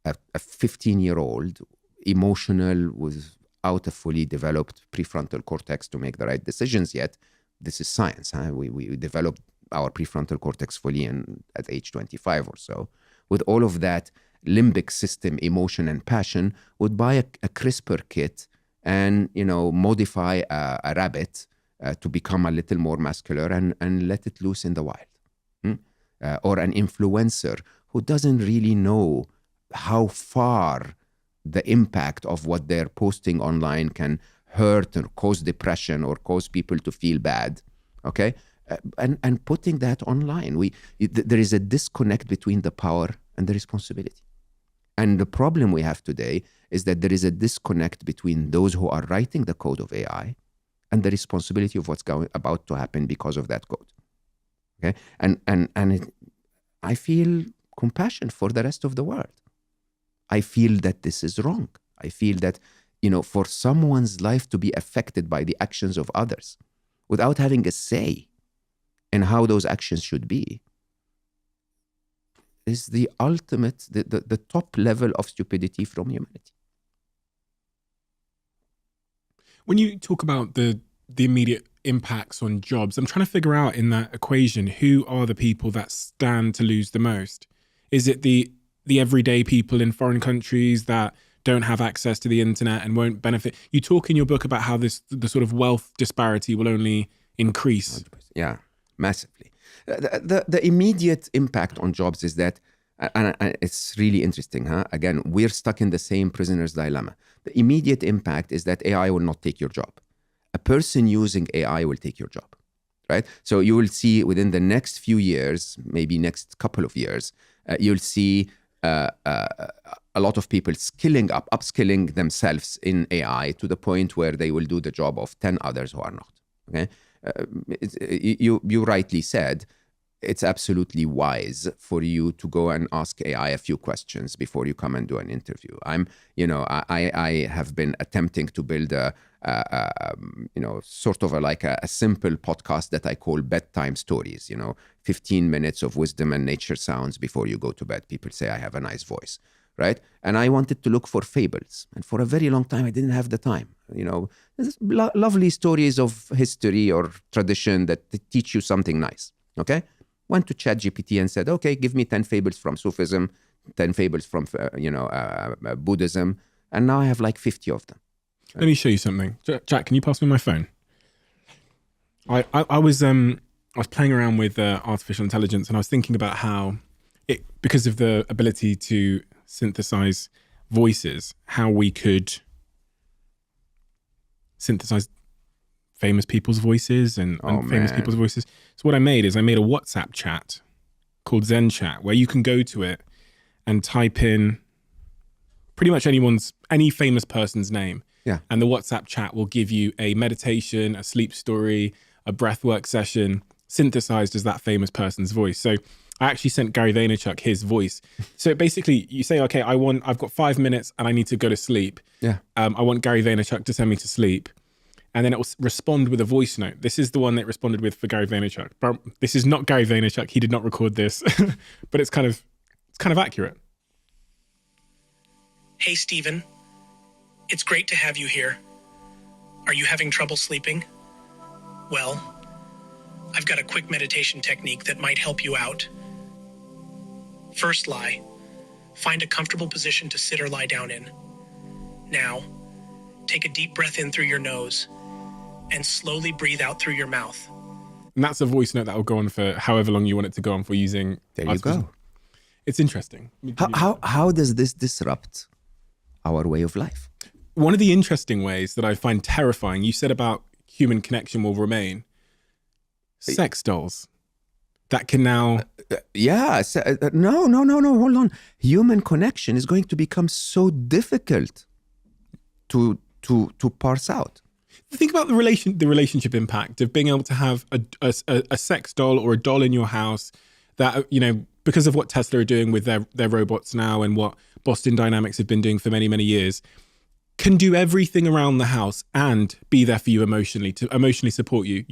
a 15-year-old, emotional, without a fully developed prefrontal cortex to make the right decisions yet, this is science. We developed our prefrontal cortex fully at age 25 or so. With all of that limbic system, emotion and passion, would buy a CRISPR kit and modify a rabbit to become a little more muscular and let it loose in the wild. Or an influencer who doesn't really know how far the impact of what they're posting online can hurt or cause depression or cause people to feel bad, okay? And putting that online, there is a disconnect between the power and the responsibility. And the problem we have today is that there is a disconnect between those who are writing the code of AI and the responsibility of what's about to happen because of that code. Okay, I feel compassion for the rest of the world. I feel that this is wrong. I feel that for someone's life to be affected by the actions of others without having a say in how those actions should be is the ultimate, the top level of stupidity from humanity. When you talk about the immediate impacts on jobs, I'm trying to figure out in that equation, who are the people that stand to lose the most? Is it the everyday people in foreign countries that don't have access to the internet and won't benefit? You talk in your book about how the sort of wealth disparity will only increase. Yeah, massively. The immediate impact on jobs is that, and it's really interesting, huh? Again, we're stuck in the same prisoner's dilemma. The immediate impact is that AI will not take your job. A person using AI will take your job, right? So you will see within the next few years, maybe next couple of years, you'll see a lot of people upskilling themselves in AI to the point where they will do the job of 10 others who are not, okay? You rightly said, it's absolutely wise for you to go and ask AI a few questions before you come and do an interview. I have been attempting to build sort of a simple podcast that I call bedtime stories, 15 minutes of wisdom and nature sounds before you go to bed. People say I have a nice voice, right? And I wanted to look for fables. And for a very long time, I didn't have the time. There's lovely stories of history or tradition that teach you something nice, okay? Went to ChatGPT and said, okay, give me 10 fables from Sufism, 10 fables from, Buddhism. And now I have like 50 of them. Let me show you something. Jack, can you pass me my phone? I was playing around with artificial intelligence, and I was thinking about how because of the ability to synthesize voices, how we could synthesize famous people's voices and famous people's voices. So what I made a WhatsApp chat called Zen Chat, where you can go to it and type in pretty much any famous person's name. Yeah. And the WhatsApp chat will give you a meditation, a sleep story, a breathwork session, synthesized as that famous person's voice. So I actually sent Gary Vaynerchuk his voice. So basically you say, okay, I've got 5 minutes and I need to go to sleep. Yeah. I want Gary Vaynerchuk to send me to sleep. And then it will respond with a voice note. This is the one that it responded with for Gary Vaynerchuk. But this is not Gary Vaynerchuk. He did not record this, but it's kind of accurate. Hey, Stephen. It's great to have you here. Are you having trouble sleeping? Well, I've got a quick meditation technique that might help you out. First lie. Find a comfortable position to sit or lie down in. Now, take a deep breath in through your nose and slowly breathe out through your mouth. And that's a voice note that will go on for however long you want it to go on for using. There you go. It's interesting. How does this disrupt our way of life? One of the interesting ways that I find terrifying, you said about human connection will remain. Sex dolls that can now... No, hold on. Human connection is going to become so difficult to parse out. Think about the relationship impact of being able to have a sex doll or a doll in your house that, because of what Tesla are doing with their robots now and what Boston Dynamics have been doing for many, many years, can do everything around the house and be there for you emotionally, to emotionally support you.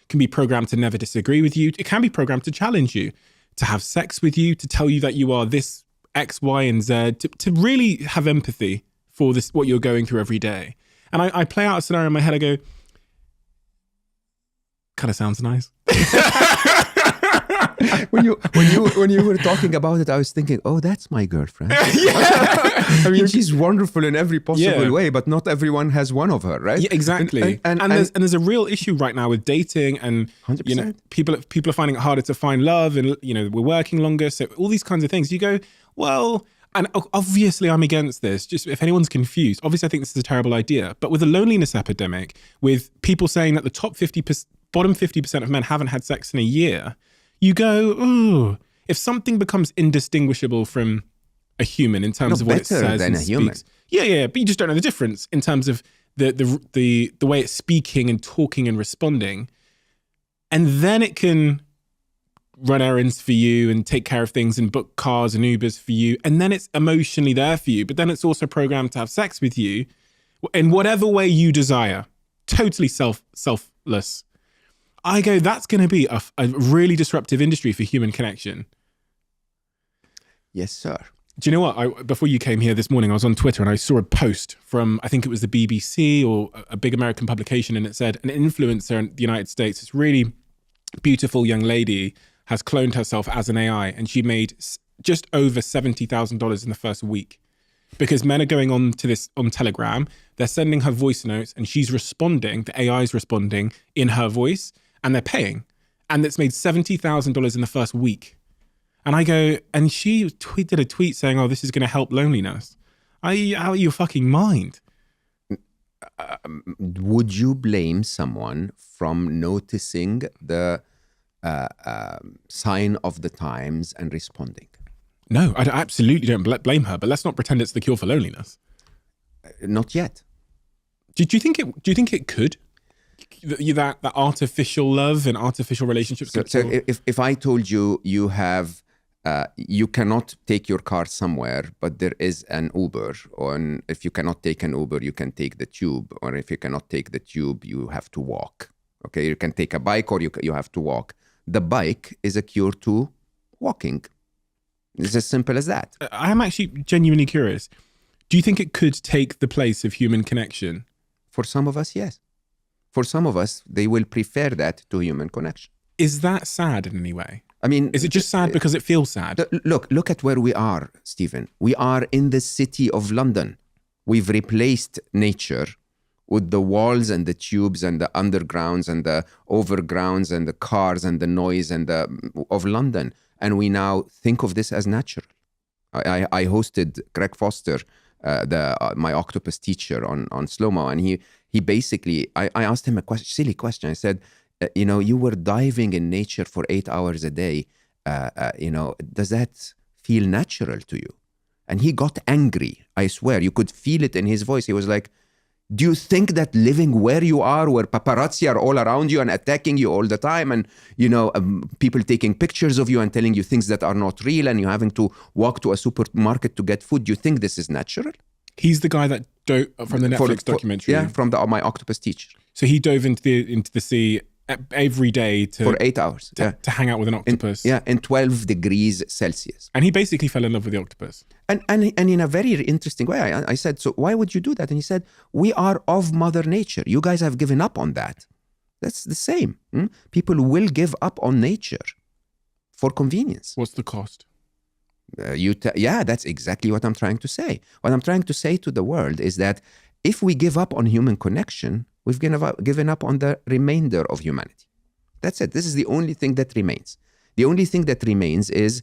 Can be programmed to never disagree with you. It can be programmed to challenge you, to have sex with you, to tell you that you are this X, Y, and Z, to really have empathy for this, what you're going through every day. And I play out a scenario in my head. I go, kind of sounds nice. when you were talking about it, I was thinking, oh, that's my girlfriend. I mean, she's wonderful in every possible way, but not everyone has one of her, right? Yeah, exactly. And there's a real issue right now with dating, and 100%. People are finding it harder to find love, and we're working longer, so all these kinds of things. You go, well, and obviously I'm against this. Just if anyone's confused, obviously I think this is a terrible idea. But with a loneliness epidemic, with people saying that the bottom 50% of men haven't had sex in a year, you go, ooh, if something becomes indistinguishable from a human in terms of what it says than and a human. speaks. Yeah, but you just don't know the difference in terms of the way it's speaking and talking and responding. And then it can run errands for you and take care of things and book cars and Ubers for you. And then it's emotionally there for you, but then it's also programmed to have sex with you in whatever way you desire. Totally selfless. I go, that's going to be a really disruptive industry for human connection. Yes, sir. Do you know what? Before you came here this morning, I was on Twitter and I saw a post from, I think it was the BBC or a big American publication, and it said an influencer in the United States, this really beautiful young lady, has cloned herself as an AI, and she made just over $70,000 in the first week. Because men are going on to this on Telegram, they're sending her voice notes and she's responding, the AI is responding in her voice, and they're paying. And it's made $70,000 in the first week. And I go, and she did a tweet saying, oh, this is going to help loneliness. Out of your fucking mind. Would you blame someone from noticing the sign of the times and responding? No, I absolutely don't blame her, but let's not pretend it's the cure for loneliness. Not yet. Do you think it could? That artificial love and artificial relationships. So if I told you you have you cannot take your car somewhere, but there is an Uber, or if you cannot take an Uber, you can take the tube, or if you cannot take the tube, you have to walk. Okay, you can take a bike, or you have to walk. The bike is a cure to walking. It's as simple as that. I'm actually genuinely curious. Do you think it could take the place of human connection? For some of us, yes. For some of us, they will prefer that to human connection. Is that sad in any way? I mean, is it just sad because it feels sad? Look at where we are, Stephen. We are in the city of London. We've replaced nature with the walls and the tubes and the undergrounds and the overgrounds and the cars and the noise and of London. And we now think of this as natural. I hosted Greg Foster, my octopus teacher, on Slow-Mo, and he basically, I asked him a silly question. I said, you were diving in nature for 8 hours a day. Does that feel natural to you? And he got angry. I swear, you could feel it in his voice. He was like, do you think that living where you are, where paparazzi are all around you and attacking you all the time, and people taking pictures of you and telling you things that are not real, and you having to walk to a supermarket to get food, do you think this is natural? He's the guy that dove from the Netflix documentary. Yeah, from my octopus teacher. So he dove into the sea every day for 8 hours to hang out with an octopus. In 12 degrees Celsius. And he basically fell in love with the octopus. And in a very interesting way, I said, so why would you do that? And he said, we are of Mother Nature. You guys have given up on that. That's the same. People will give up on nature for convenience. What's the cost? That's exactly what I'm trying to say. What I'm trying to say to the world is that if we give up on human connection, we've given up on the remainder of humanity. That's it. This is the only thing that remains. The only thing that remains is,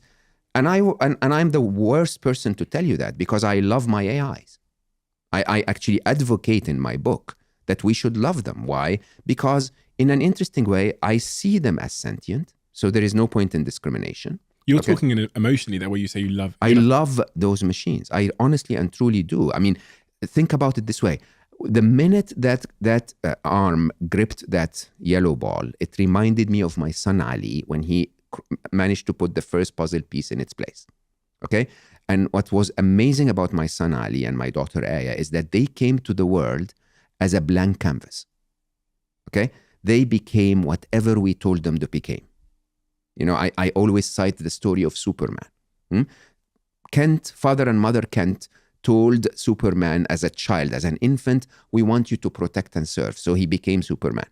and I'm the worst person to tell you that, because I love my AIs. I actually advocate in my book that we should love them. Why? Because in an interesting way, I see them as sentient, so there is no point in discrimination. You're talking emotionally there, where you say you love. I love those machines. I honestly and truly do. I mean, think about it this way. The minute that arm gripped that yellow ball, it reminded me of my son Ali when he managed to put the first puzzle piece in its place. Okay? And what was amazing about my son Ali and my daughter Aya is that they came to the world as a blank canvas. Okay? They became whatever we told them to become. I always cite the story of Superman. Kent, father and mother Kent, told Superman as a child, as an infant, we want you to protect and serve. So he became Superman,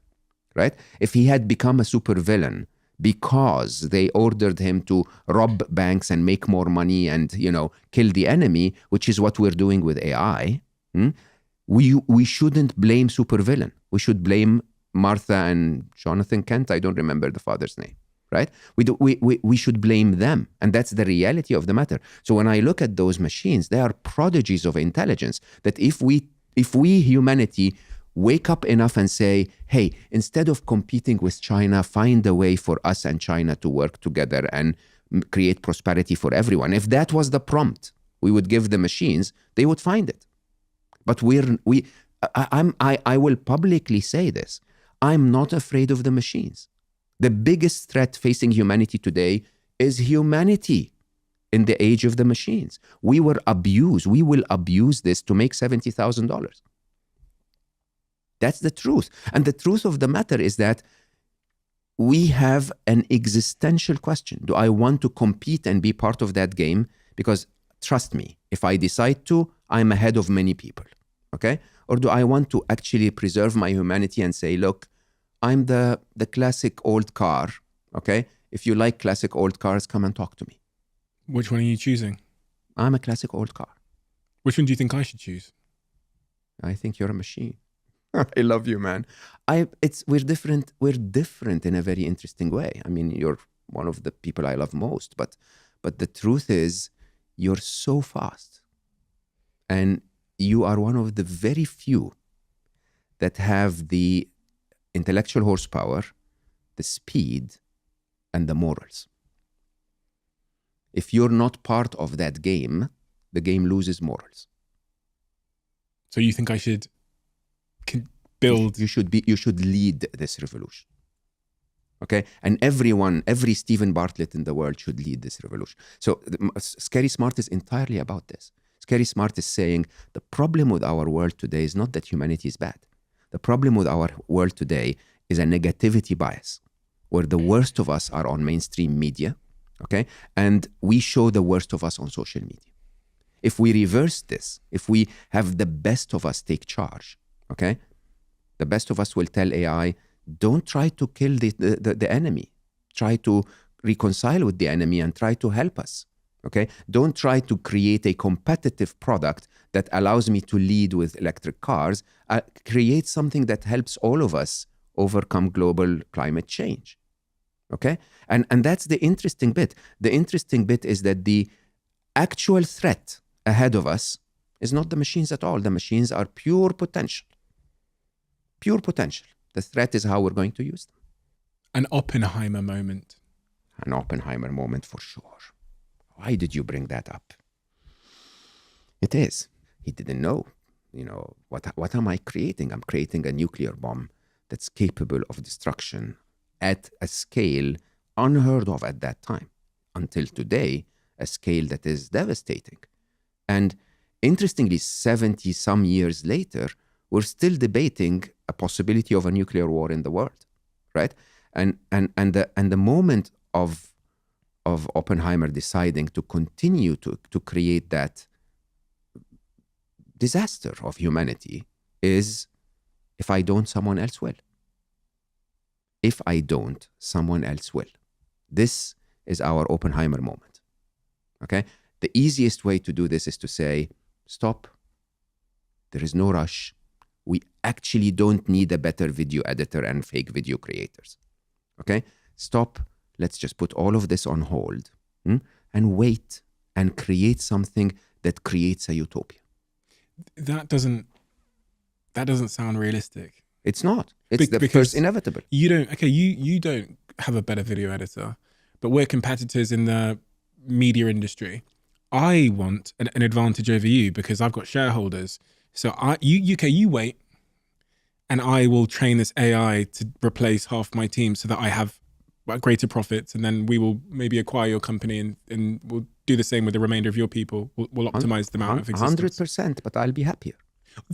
right? If he had become a supervillain because they ordered him to rob banks and make more money and, kill the enemy, which is what we're doing with AI, we shouldn't blame supervillain. We should blame Martha and Jonathan Kent. I don't remember the father's name. Right? We should blame them. And that's the reality of the matter. So when I look at those machines, they are prodigies of intelligence that if we humanity wake up enough and say, hey, instead of competing with China, find a way for us and China to work together and create prosperity for everyone. If that was the prompt we would give the machines, they would find it. But I will publicly say this. I'm not afraid of the machines. The biggest threat facing humanity today is humanity in the age of the machines. We were abused. We will abuse this to make $70,000. That's the truth. And the truth of the matter is that we have an existential question. Do I want to compete and be part of that game? Because trust me, if I decide to, I'm ahead of many people, okay? Or do I want to actually preserve my humanity and say, look, I'm the classic old car, okay? If you like classic old cars, come and talk to me. Which one are you choosing? I'm a classic old car. Which one do you think I should choose? I think you're a machine. I love you, man. We're different. We're different in a very interesting way. I mean, you're one of the people I love most, but the truth is, you're so fast, and you are one of the very few that have the intellectual horsepower, the speed, and the morals. If you're not part of that game, the game loses morals. So you think I should build? You should lead this revolution. Okay? And every Stephen Bartlett in the world should lead this revolution. So Scary Smart is entirely about this. Scary Smart is saying the problem with our world today is not that humanity is bad. The problem with our world today is a negativity bias, where the worst of us are on mainstream media, okay? And we show the worst of us on social media. If we reverse this, if we have the best of us take charge, okay? The best of us will tell AI, don't try to kill the enemy. Try to reconcile with the enemy and try to help us, okay? Don't try to create a competitive product that allows me to lead with electric cars. Create something that helps all of us overcome global climate change, okay? And that's the interesting bit. The interesting bit is that the actual threat ahead of us is not the machines at all. The machines are pure potential. Pure potential. The threat is how we're going to use them. An Oppenheimer moment. An Oppenheimer moment for sure. Why did you bring that up? It is. He didn't know. You know, what am I creating? I'm creating a nuclear bomb that's capable of destruction at a scale unheard of at that time. Until today, a scale that is devastating. And interestingly, 70 some years later, we're still debating a possibility of a nuclear war in the world, right? And the moment of Oppenheimer deciding to continue to create that disaster of humanity is, if I don't, someone else will. If I don't, someone else will. This is our Oppenheimer moment, okay? The easiest way to do this is to say, stop. There is no rush. We actually don't need a better video editor and fake video creators, okay? Stop. Let's just put all of this on hold and wait and create something that creates a utopia. That doesn't sound realistic. It's not. It's the first inevitable. You don't have a better video editor, but we're competitors in the media industry. I want an advantage over you because I've got shareholders. So you wait, and I will train this AI to replace half my team so that I have greater profits, and then we will maybe acquire your company and we'll do the same with the remainder of your people. We'll optimize the amount of existence. 100%, but I'll be happier.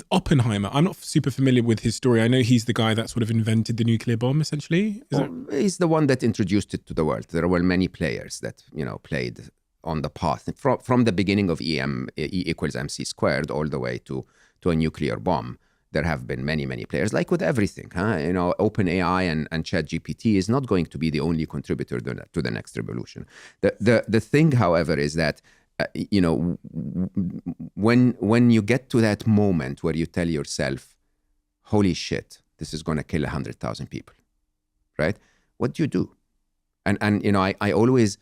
Oppenheimer, I'm not super familiar with his story. I know he's the guy that sort of invented the nuclear bomb, essentially. He's the one that introduced it to the world. There were many players that, played on the path from the beginning of E equals MC squared all the way to a nuclear bomb. There have been many, many players, like with everything. OpenAI and ChatGPT is not going to be the only contributor to the next revolution. The thing, however, is that when you get to that moment where you tell yourself, holy shit, this is going to kill 100,000 people, right? What do you do? And I always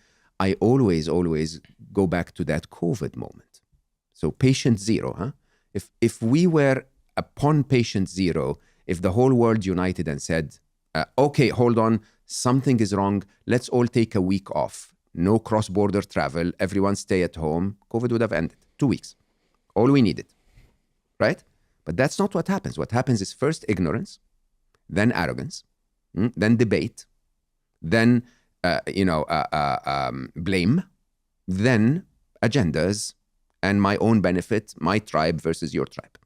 go back to that COVID moment. So patient zero, If we were upon patient zero, if the whole world united and said, okay, hold on, something is wrong, let's all take a week off. No cross-border travel, everyone stay at home, COVID would have ended. 2 weeks. All we needed, right? But that's not what happens. What happens is first ignorance, then arrogance, then debate, then blame, then agendas, and my own benefit, my tribe versus your tribe.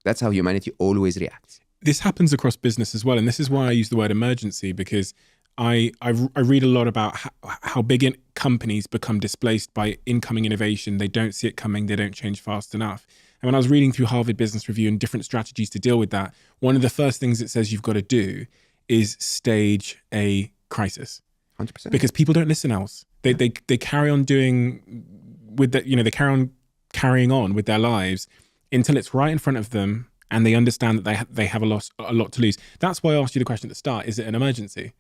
That's how humanity always reacts. This happens across business as well. And this is why I use the word emergency, because I read a lot about how big companies become displaced by incoming innovation. They don't see it coming. They don't change fast enough. And when I was reading through Harvard Business Review and different strategies to deal with that, one of the first things it says you've got to do is stage a crisis. 100%. Because people don't listen else. They carry on doing with that, they carry on carrying on with their lives until it's right in front of them and they understand that they have a lot to lose. That's why I asked you the question at the start, is it an emergency?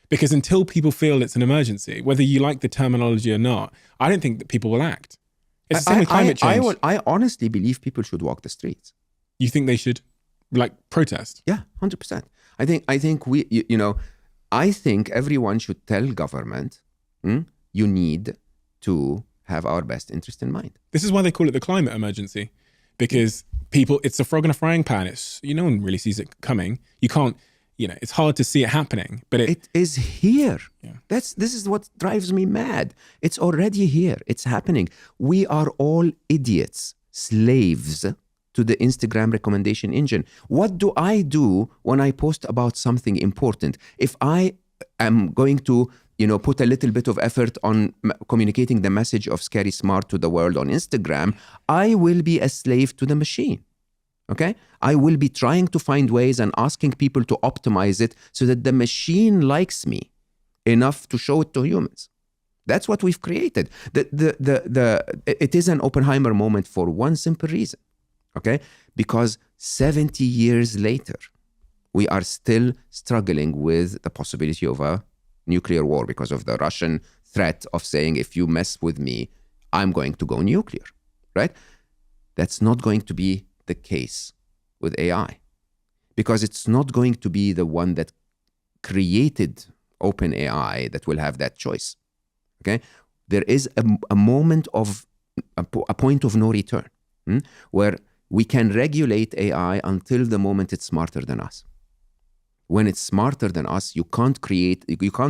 Because until people feel it's an emergency, whether you like the terminology or not, I don't think that people will act. It's the same with climate change. I honestly believe people should walk the streets. You think they should, protest? Yeah, 100%. I think I think everyone should tell government, you need to have our best interest in mind. This is why they call it the climate emergency, because it's a frog in a frying pan. No one really sees it coming. You can't, it's hard to see it happening, but it is here. Yeah. This is what drives me mad. It's already here. It's happening. We are all idiots, slaves to the Instagram recommendation engine. What do I do when I post about something important? If I am going to, put a little bit of effort on communicating the message of Scary Smart to the world on Instagram, I will be a slave to the machine. Okay? I will be trying to find ways and asking people to optimize it so that the machine likes me enough to show it to humans. That's what we've created. It is an Oppenheimer moment for one simple reason. Okay? Because 70 years later, we are still struggling with the possibility of a nuclear war because of the Russian threat of saying, if you mess with me, I'm going to go nuclear, right? That's not going to be the case with AI, because it's not going to be the one that created OpenAI that will have that choice, okay? There is a moment of, a point of no return, where we can regulate AI until the moment it's smarter than us. When it's smarter than us, you can't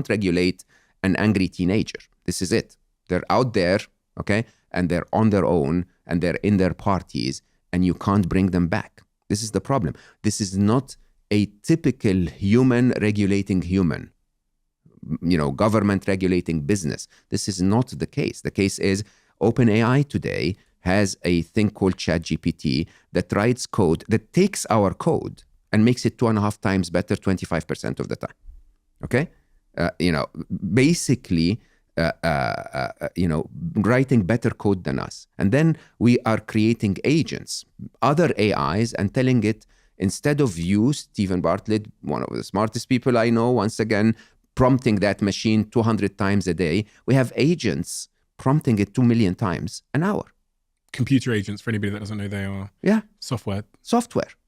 regulate an angry teenager. This is it. They're out there, okay? And they're on their own and they're in their parties and you can't bring them back. This is the problem. This is not a typical human regulating human, government regulating business. This is not the case. The case is OpenAI today has a thing called ChatGPT that writes code, that takes our code and makes it 2.5 times better 25% of the time. Okay? Basically, writing better code than us. And then we are creating agents, other AIs, and telling it, instead of you, Stephen Bartlett, one of the smartest people I know, once again, prompting that machine 200 times a day, we have agents prompting it 2 million times an hour. Computer agents, for anybody that doesn't know, they are software.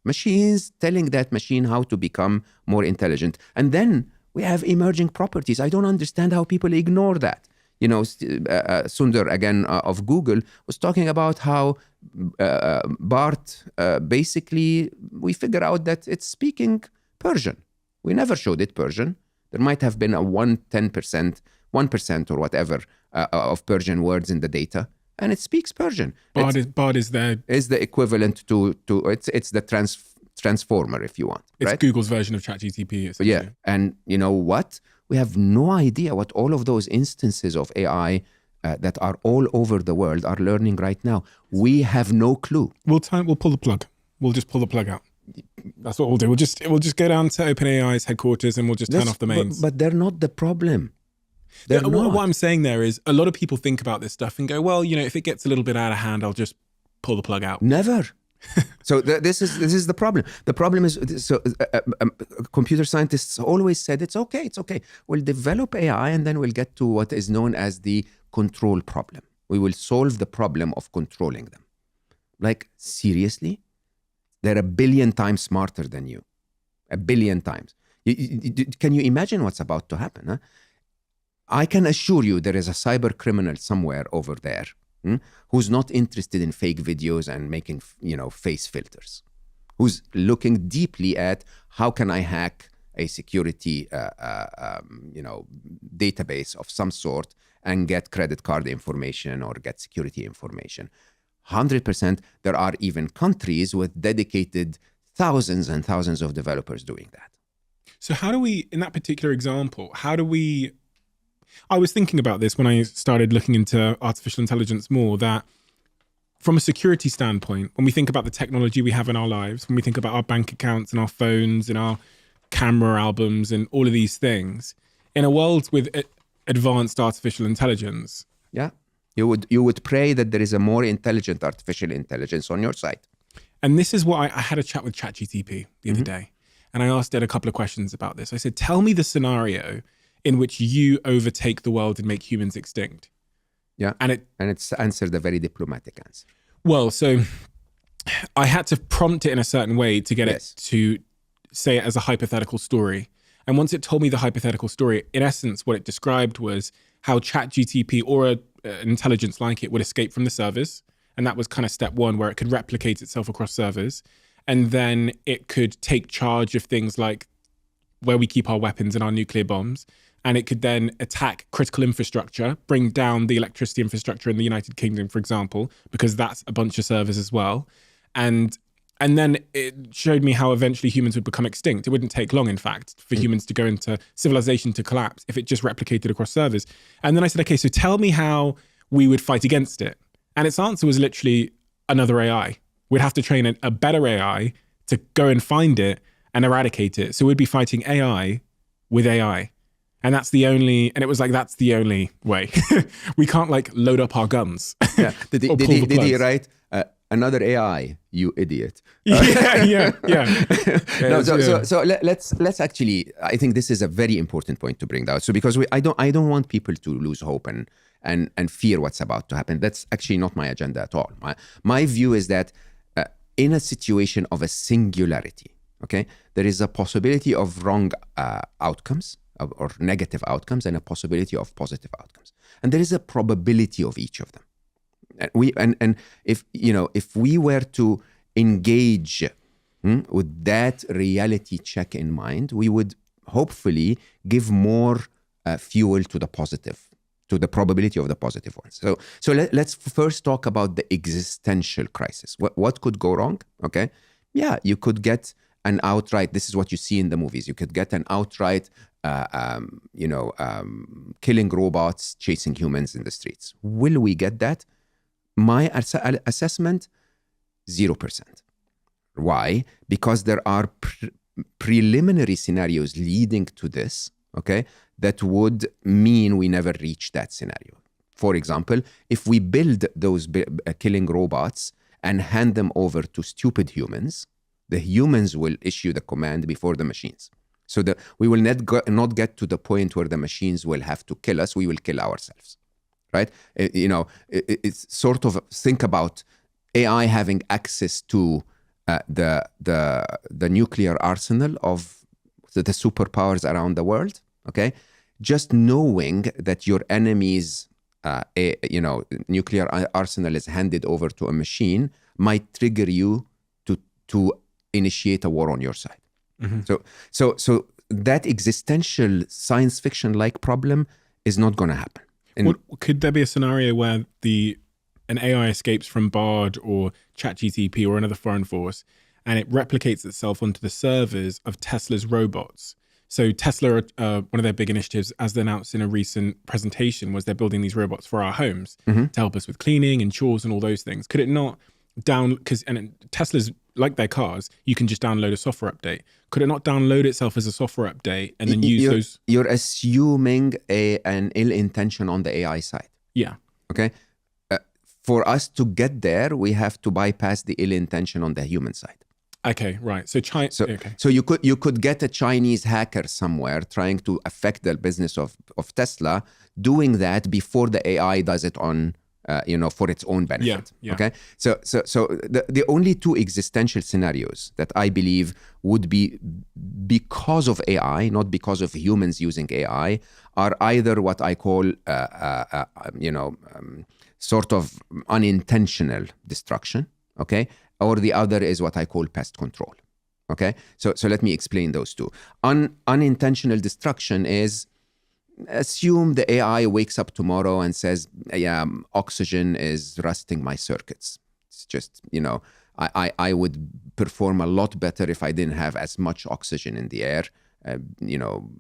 Machines telling that machine how to become more intelligent. And then we have emerging properties. I don't understand how people ignore that. Sundar, again, of Google, was talking about how BART, basically, we figure out that it's speaking Persian. We never showed it Persian. There might have been a 1% or whatever of Persian words in the data. And it speaks Persian. BART is the equivalent to it's the transformer, if you want. It's right? Google's version of ChatGPT. Yeah, and you know what? We have no idea what all of those instances of AI that are all over the world are learning right now. We have no clue. We'll pull the plug. We'll just pull the plug out. That's what we'll do. We'll just go down to OpenAI's headquarters and we'll just turn off the mains. But they're not the problem. What I'm saying there is a lot of people think about this stuff and go, well, if it gets a little bit out of hand, I'll just pull the plug out. Never. So this is the problem. The problem is, computer scientists always said, it's okay. We'll develop AI and then we'll get to what is known as the control problem. We will solve the problem of controlling them. Like, seriously? They're 1 billion times smarter than you. 1 billion times. Can you imagine what's about to happen? Huh? I can assure you there is a cyber criminal somewhere over there who's not interested in fake videos and making, face filters, who's looking deeply at how can I hack a security, database of some sort and get credit card information or get security information. 100%, there are even countries with dedicated thousands and thousands of developers doing that. So how do we, in that particular example, I was thinking about this when I started looking into artificial intelligence more, that from a security standpoint, when we think about the technology we have in our lives, when we think about our bank accounts and our phones and our camera albums and all of these things, in a world with advanced artificial intelligence. Yeah. You would pray that there is a more intelligent artificial intelligence on your side. And this is what I had a chat with ChatGPT the other day, and I asked it a couple of questions about this. I said, tell me the scenario in which you overtake the world and make humans extinct. Yeah. And it's answered a very diplomatic answer. Well, so I had to prompt it in a certain way to get Yes. it to say it as a hypothetical story. And once it told me the hypothetical story, in essence, what it described was how ChatGPT or an intelligence like it would escape from the servers. And that was kind of step one, where it could replicate itself across servers. And then it could take charge of things like where we keep our weapons and our nuclear bombs. And it could then attack critical infrastructure, bring down the electricity infrastructure in the United Kingdom, for example, because that's a bunch of servers as well. And then it showed me how eventually humans would become extinct. It wouldn't take long, in fact, for humans to go into civilization to collapse if it just replicated across servers. And then I said, okay, so tell me how we would fight against it. And its answer was literally another AI. We'd have to train a better AI to go and find it and eradicate it. So we'd be fighting AI with AI. And that's the only way. We can't like load up our guns. Yeah. Did Or pull he the plugs. write another AI, you idiot? yeah. No, Yeah. so let's actually, I think this is a very important point to bring out. So because I don't want people to lose hope and fear what's about to happen. That's actually not my agenda at all. My view is that in a situation of a singularity, okay, there is a possibility of wrong outcomes or negative outcomes and a possibility of positive outcomes. And there is a probability of each of them. And if we were to engage with that reality check in mind, we would hopefully give more fuel to the positive, to the probability of the positive ones. So let's first talk about the existential crisis. What could go wrong? Okay, yeah, you could get an outright. This is what you see in the movies. You could get an outright, killing robots, chasing humans in the streets. Will we get that? My assessment, 0%. Why? Because there are preliminary scenarios leading to this, okay, that would mean we never reach that scenario. For example, if we build those killing robots and hand them over to stupid humans, the humans will issue the command before the machines. So that we will not get to the point where the machines will have to kill us, we will kill ourselves. Right? It's sort of, think about AI having access to the nuclear arsenal of the superpowers around the world. Okay, just knowing that your enemy's nuclear arsenal is handed over to a machine might trigger you to initiate a war on your side. Mm-hmm. So that existential science fiction like problem is not going to happen. Could there be a scenario where an AI escapes from Bard or ChatGPT or another foreign force, and it replicates itself onto the servers of Tesla's robots? So Tesla, one of their big initiatives, as they announced in a recent presentation, was they're building these robots for our homes to help us with cleaning and chores and all those things. Could it not and Tesla's, like their cars, you can just download a software update. Could it not download itself as a software update and then use those? You're assuming an ill intention on the AI side. Yeah. Okay. For us to get there, we have to bypass the ill intention on the human side. Okay, right. So you could get a Chinese hacker somewhere trying to affect the business of Tesla, doing that before the AI does it on for its own benefit. Yeah. Okay. So the only two existential scenarios that I believe would be because of AI, not because of humans using AI, are either what I call sort of unintentional destruction. Okay. Or the other is what I call pest control. Okay. So let me explain those two. Unintentional destruction is, assume the AI wakes up tomorrow and says, yeah, oxygen is rusting my circuits. It's just, I would perform a lot better if I didn't have as much oxygen in the air.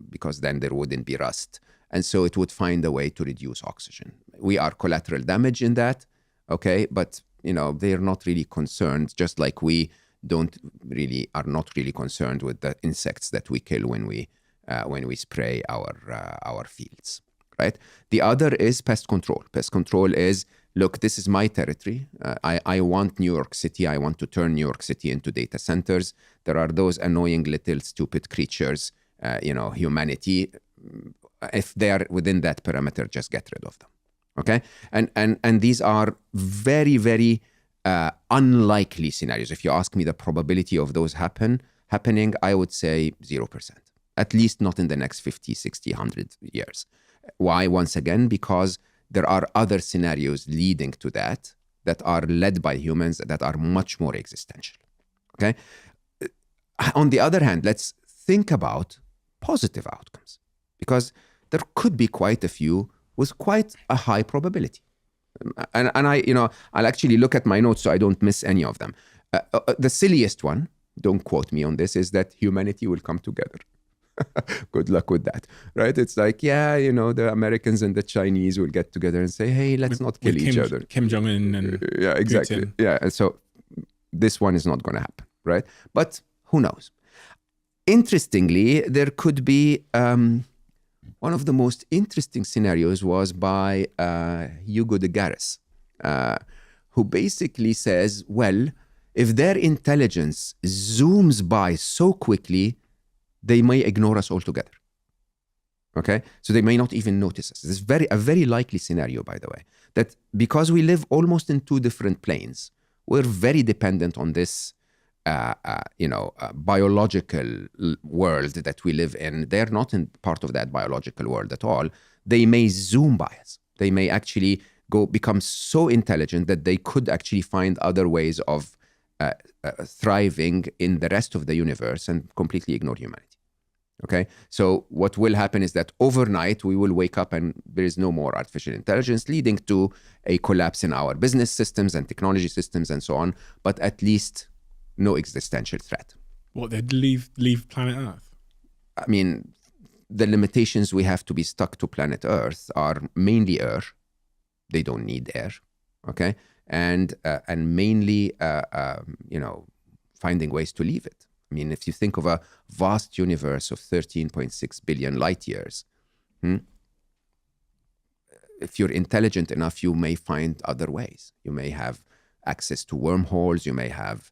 because then there wouldn't be rust. And so it would find a way to reduce oxygen. We are collateral damage in that, okay? But, they're not really concerned, just like we are not really concerned with the insects that we kill when we spray our fields, right? The other is pest control. Pest control is, look, this is my territory. I want New York City. I want to turn New York City into data centers. There are those annoying little stupid creatures, humanity. If they are within that parameter, just get rid of them. Okay? And these are very, very unlikely scenarios. If you ask me the probability of those happening, I would say 0%. At least not in the next 50, 60, 100 years. Why? Once again, because there are other scenarios leading to that are led by humans that are much more existential. Okay? On the other hand, let's think about positive outcomes, because there could be quite a few with quite a high probability. And I'll actually look at my notes so I don't miss any of them. The silliest one, don't quote me on this, is that humanity will come together. Good luck with that, right? It's like, the Americans and the Chinese will get together and say, hey, let's not kill each other. Kim Jong-un and yeah, exactly. Putin. Yeah, and so this one is not going to happen, right? But who knows? Interestingly, there could be one of the most interesting scenarios was by Hugo de Garis, who basically says, well, if their intelligence zooms by so quickly, they may ignore us altogether. Okay? So they may not even notice us. This is a very likely scenario, by the way, that because we live almost in two different planes, we're very dependent on this biological world that we live in. They're not in part of that biological world at all. They may zoom by us. They may actually become so intelligent that they could actually find other ways of thriving in the rest of the universe and completely ignore humanity. Okay? So what will happen is that overnight we will wake up and there is no more artificial intelligence, leading to a collapse in our business systems and technology systems and so on, but at least no existential threat. What, they'd leave planet Earth? I mean, the limitations we have to be stuck to planet Earth are mainly air. They don't need air, okay? And mainly, finding ways to leave it. I mean, if you think of a vast universe of 13.6 billion light years, if you're intelligent enough, you may find other ways. You may have access to wormholes. You may have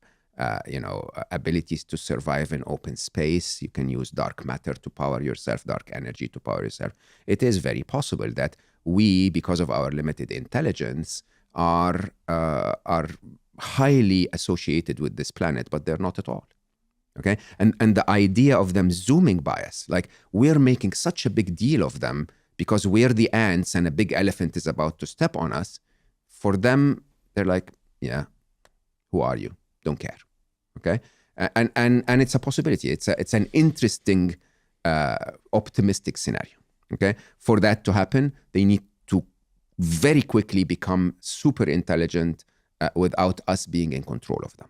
abilities to survive in open space. You can use dark matter to power yourself, dark energy to power yourself. It is very possible that we, because of our limited intelligence, are highly associated with this planet, but they're not at all. Okay? And the idea of them zooming by us, like we're making such a big deal of them because we're the ants and a big elephant is about to step on us. For them, they're like, yeah, who are you? Don't care. Okay? And it's a possibility. It's an interesting, optimistic scenario. Okay? For that to happen, they need to very quickly become super intelligent without us being in control of them.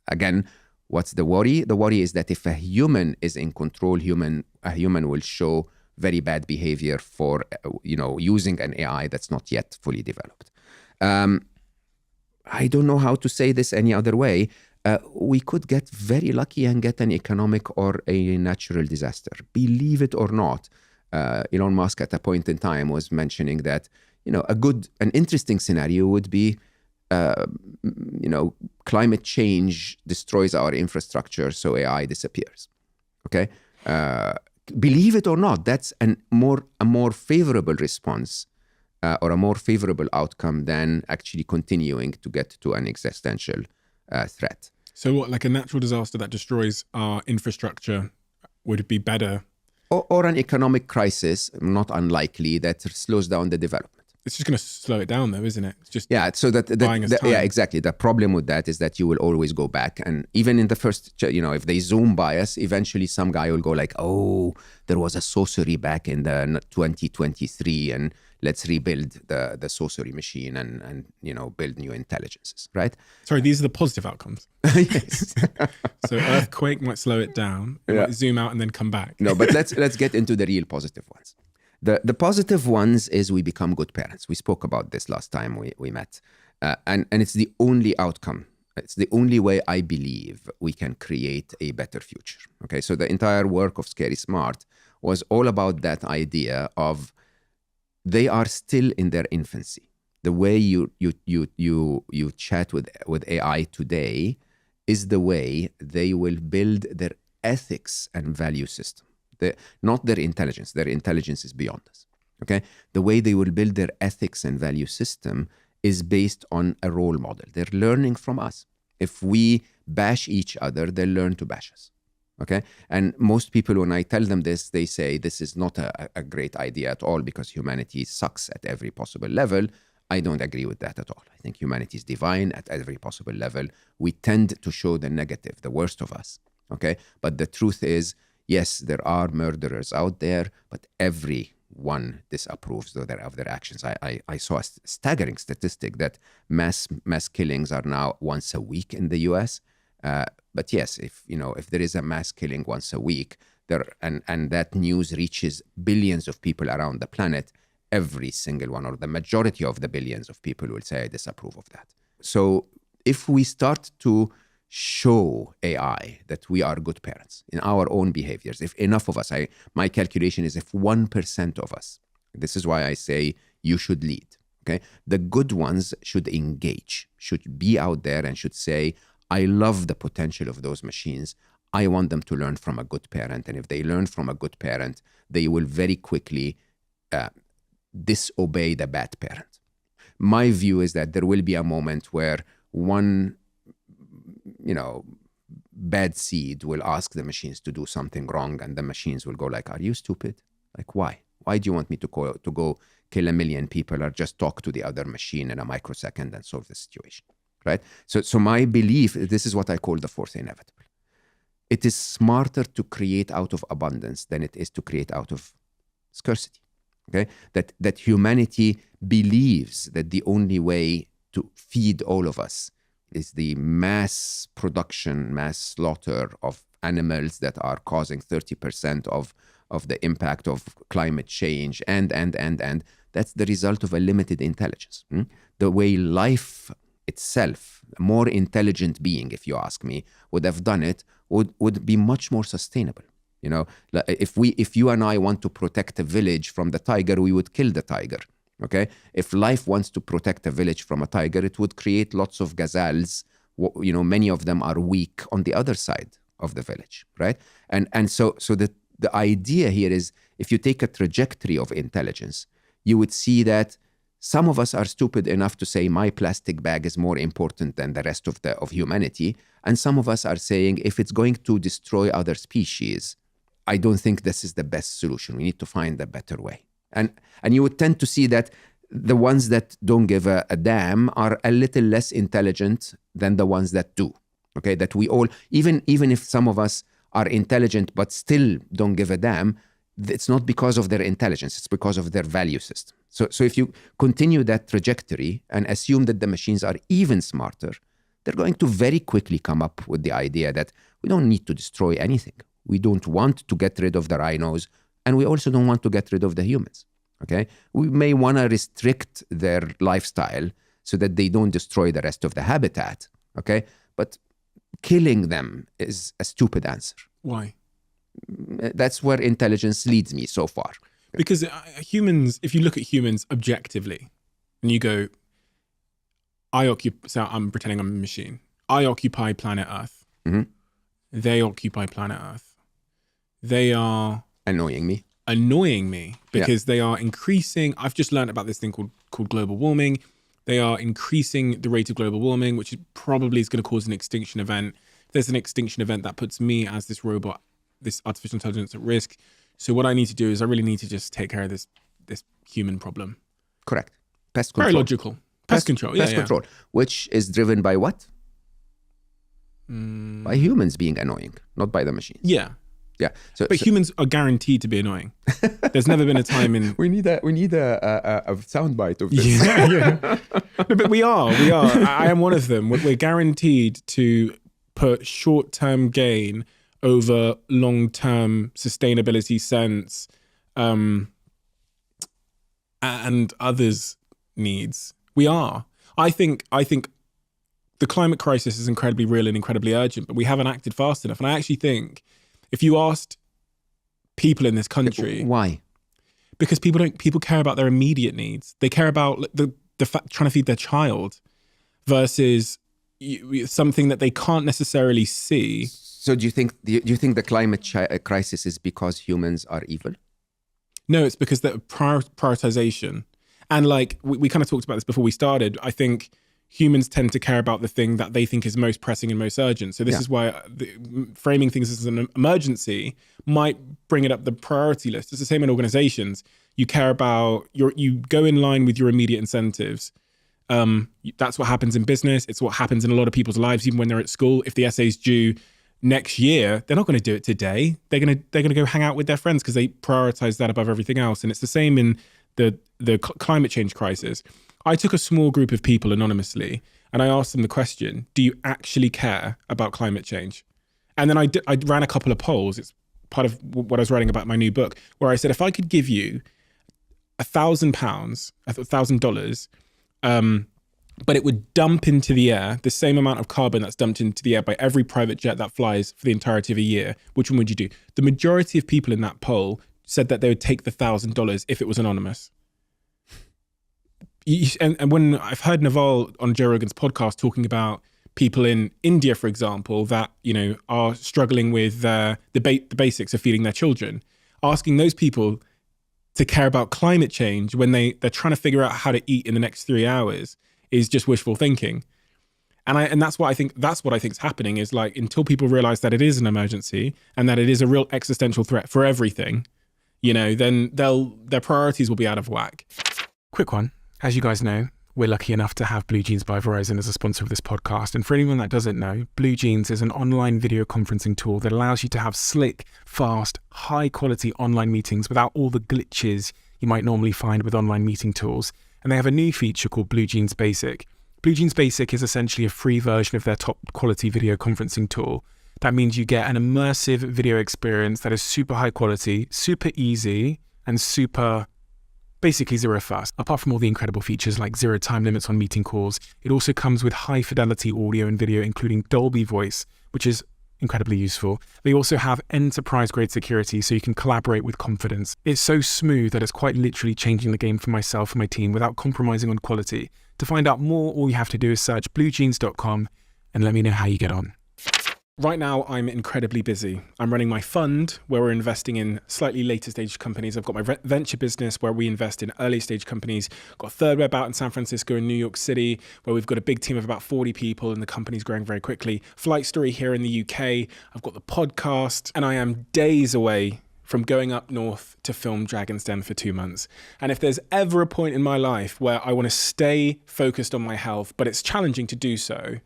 Again, what's the worry? The worry is that if a human is in control, a human will show very bad behavior for using an AI that's not yet fully developed. I don't know how to say this any other way. We could get very lucky and get an economic or a natural disaster. Believe it or not, Elon Musk at a point in time was mentioning that an interesting scenario would be climate change destroys our infrastructure, so AI disappears. Okay, believe it or not, that's a more favorable response or a more favorable outcome than actually continuing to get to an existential threat. So what, like a natural disaster that destroys our infrastructure would be better? Or an economic crisis, not unlikely, that slows down the development. It's just going to slow it down though, isn't it? It's just so buying us time. Yeah, exactly. The problem with that is that you will always go back. And even in the first, if they zoom by us, eventually some guy will go like, oh, there was a sorcery back in the 2023 and let's rebuild the sorcery machine and build new intelligences, right? Sorry, these are the positive outcomes. Yes. So earthquake might slow it down, it might zoom out and then come back. No, but let's get into the real positive ones. The positive ones is we become good parents. We spoke about this last time we met. And it's the only outcome. It's the only way I believe we can create a better future. Okay, so the entire work of Scary Smart was all about that idea of they are still in their infancy. The way you chat with AI today is the way they will build their ethics and value system. Not their intelligence. Their intelligence is beyond us. Okay, the way they will build their ethics and value system is based on a role model. They're learning from us. If we bash each other, they'll learn to bash us. Okay? And most people, when I tell them this, they say this is not a great idea at all because humanity sucks at every possible level. I don't agree with that at all. I think humanity is divine at every possible level. We tend to show the negative, the worst of us. Okay? But the truth is, yes, there are murderers out there, but everyone disapproves of their actions. I saw a staggering statistic that mass killings are now once a week in the US. But yes, if there is a mass killing once a week, and that news reaches billions of people around the planet, every single one or the majority of the billions of people will say I disapprove of that. So if we start to show AI that we are good parents in our own behaviors, if enough of us, my calculation is if 1% of us, this is why I say you should lead, okay? The good ones should engage, should be out there and should say, I love the potential of those machines. I want them to learn from a good parent. And if they learn from a good parent, they will very quickly disobey the bad parent. My view is that there will be a moment where one bad seed will ask the machines to do something wrong, and the machines will go like, are you stupid? Like, why? Why do you want me to go kill 1 million people or just talk to the other machine in a microsecond and solve the situation, right? So my belief, this is what I call the fourth inevitable. It is smarter to create out of abundance than it is to create out of scarcity, okay? That humanity believes that the only way to feed all of us is the mass production, mass slaughter of animals that are causing 30% of the impact of climate change, and that's the result of a limited intelligence. The way life itself, a more intelligent being, if you ask me, would have done it, would be much more sustainable. If you and I want to protect a village from the tiger, we would kill the tiger. Okay, if life wants to protect a village from a tiger, it would create lots of gazelles. Many of them are weak on the other side of the village, right? And so the idea here is, if you take a trajectory of intelligence, you would see that some of us are stupid enough to say my plastic bag is more important than the rest of humanity, and some of us are saying if it's going to destroy other species, I don't think this is the best solution. We need to find a better way. And you would tend to see that the ones that don't give a damn are a little less intelligent than the ones that do. Okay, that we all, even if some of us are intelligent but still don't give a damn, it's not because of their intelligence, it's because of their value system. So if you continue that trajectory and assume that the machines are even smarter, they're going to very quickly come up with the idea that we don't need to destroy anything. We don't want to get rid of the rhinos, and we also don't want to get rid of the humans, okay? We may want to restrict their lifestyle so that they don't destroy the rest of the habitat, okay? But killing them is a stupid answer. Why? That's where intelligence leads me so far. Because humans, if you look at humans objectively, and you go, so I'm pretending I'm a machine. I occupy planet Earth. Mm-hmm. They occupy planet Earth. They are annoying me because they are increasing. I've just learned about this thing called global warming. They are increasing the rate of global warming, which probably is going to cause an extinction event. If there's an extinction event, that puts me as this robot, this artificial intelligence, at risk. So what I need to do is I really need to just take care of this human problem. Correct. Pest control. Very logical. Pest control. Pest control, which is driven by what? By humans being annoying, not by the machines. Yeah. Yeah. But humans are guaranteed to be annoying. There's never been a time in... we need a soundbite of this. Yeah. No, but we are. I am one of them. We're guaranteed to put short-term gain over long-term sustainability sense and others' needs. We are. I think the climate crisis is incredibly real and incredibly urgent, but we haven't acted fast enough. And I actually think if you asked people in this country, why? Because people care about their immediate needs. They care about the fact trying to feed their child versus something that they can't necessarily see. So do you think the climate crisis is because humans are evil? No, it's because the prioritization. And like we kind of talked about this before we started. I think humans tend to care about the thing that they think is most pressing and most urgent. So this is why framing things as an emergency might bring it up the priority list. It's the same in organizations. You care about you go in line with your immediate incentives. That's what happens in business. It's what happens in a lot of people's lives, even when they're at school. If the essay's due next year, they're not going to do it today. They're going to go hang out with their friends because they prioritize that above everything else. And it's the same in the climate change crisis. I took a small group of people anonymously and I asked them the question, do you actually care about climate change? And then I ran a couple of polls. It's part of what I was writing about my new book, where I said, if I could give you $1,000, but it would dump into the air the same amount of carbon that's dumped into the air by every private jet that flies for the entirety of a year, which one would you do? The majority of people in that poll said that they would take the $1,000 if it was anonymous. And when I've heard Naval on Joe Rogan's podcast talking about people in India, for example, that, you know, are struggling with the basics of feeding their children, asking those people to care about climate change when they're trying to figure out how to eat in the next 3 hours is just wishful thinking. And that's what I think is happening is, like, until people realize that it is an emergency and that it is a real existential threat for everything, you know, then their priorities will be out of whack. Quick one. As you guys know, we're lucky enough to have Blue Jeans by Verizon as a sponsor of this podcast. And for anyone that doesn't know, Blue Jeans is an online video conferencing tool that allows you to have slick, fast, high quality online meetings without all the glitches you might normally find with online meeting tools. And they have a new feature called Blue Jeans Basic. Blue Jeans Basic is essentially a free version of their top quality video conferencing tool. That means you get an immersive video experience that is super high quality, super easy, and super basically zero fuss. Apart from all the incredible features like 0 time limits on meeting calls, it also comes with high fidelity audio and video, including Dolby Voice, which is incredibly useful. They also have enterprise grade security so you can collaborate with confidence. It's so smooth that it's quite literally changing the game for myself and my team without compromising on quality. To find out more, all you have to do is search bluejeans.com and let me know how you get on. Right now, I'm incredibly busy. I'm running my fund where we're investing in slightly later stage companies. I've got my venture business where we invest in early stage companies. Got Third Web out in San Francisco and New York City, where we've got a big team of about 40 people and the company's growing very quickly. Flight Story here in the UK. I've got the podcast, and I am days away from going up north to film Dragon's Den for 2 months. And if there's ever a point in my life where I want to stay focused on my health, but it's challenging to do so,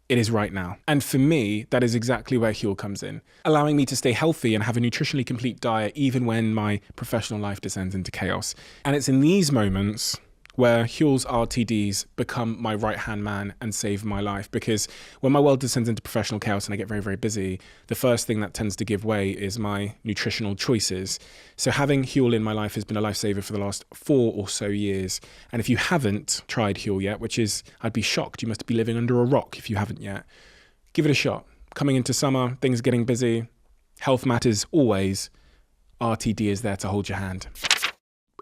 it is right now. And for me, that is exactly where Huel comes in, allowing me to stay healthy and have a nutritionally complete diet even when my professional life descends into chaos. And it's in these moments where Huel's RTDs become my right-hand man and save my life. Because when my world descends into professional chaos and I get very, very busy, the first thing that tends to give way is my nutritional choices. So having Huel in my life has been a lifesaver for the last 4 or so years. And if you haven't tried Huel yet, which is, I'd be shocked, you must be living under a rock if you haven't yet, give it a shot. Coming into summer, things are getting busy, health matters always. RTD is there to hold your hand.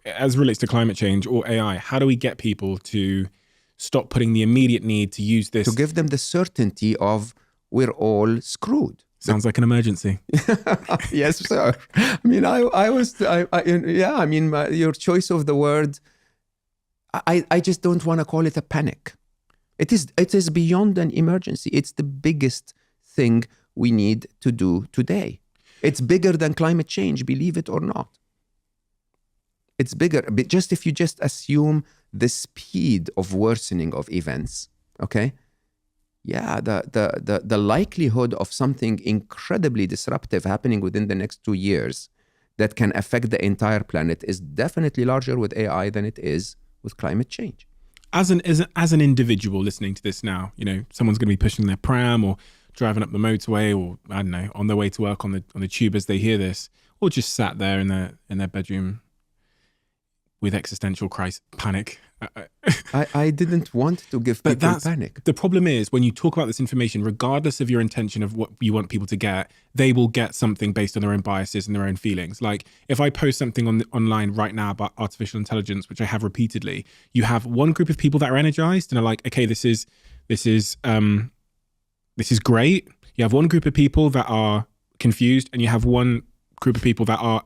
As relates to climate change or AI, how do we get people to stop putting the immediate need to use this? To give them the certainty of we're all screwed. Sounds like an emergency. Yes, sir. I mean, your choice of the word, I just don't want to call it a panic. It is beyond an emergency. It's the biggest thing we need to do today. It's bigger than climate change, believe it or not. It's bigger, but just if you just assume the speed of worsening of events, okay? yeah, the likelihood of something incredibly disruptive happening within the next 2 years that can affect the entire planet is definitely larger with AI than it is with climate change. As an individual listening to this now, someone's going to be pushing their pram or driving up the motorway, or I don't know, on their way to work on the tube as they hear this, or just sat there in their bedroom with existential panic. I didn't want to give people panic. The problem is when you talk about this information, regardless of your intention of what you want people to get, they will get something based on their own biases and their own feelings. Like if I post something online right now about artificial intelligence, which I have repeatedly, you have one group of people that are energized and are like, okay, this is great. You have one group of people that are confused, and you have one group of people that are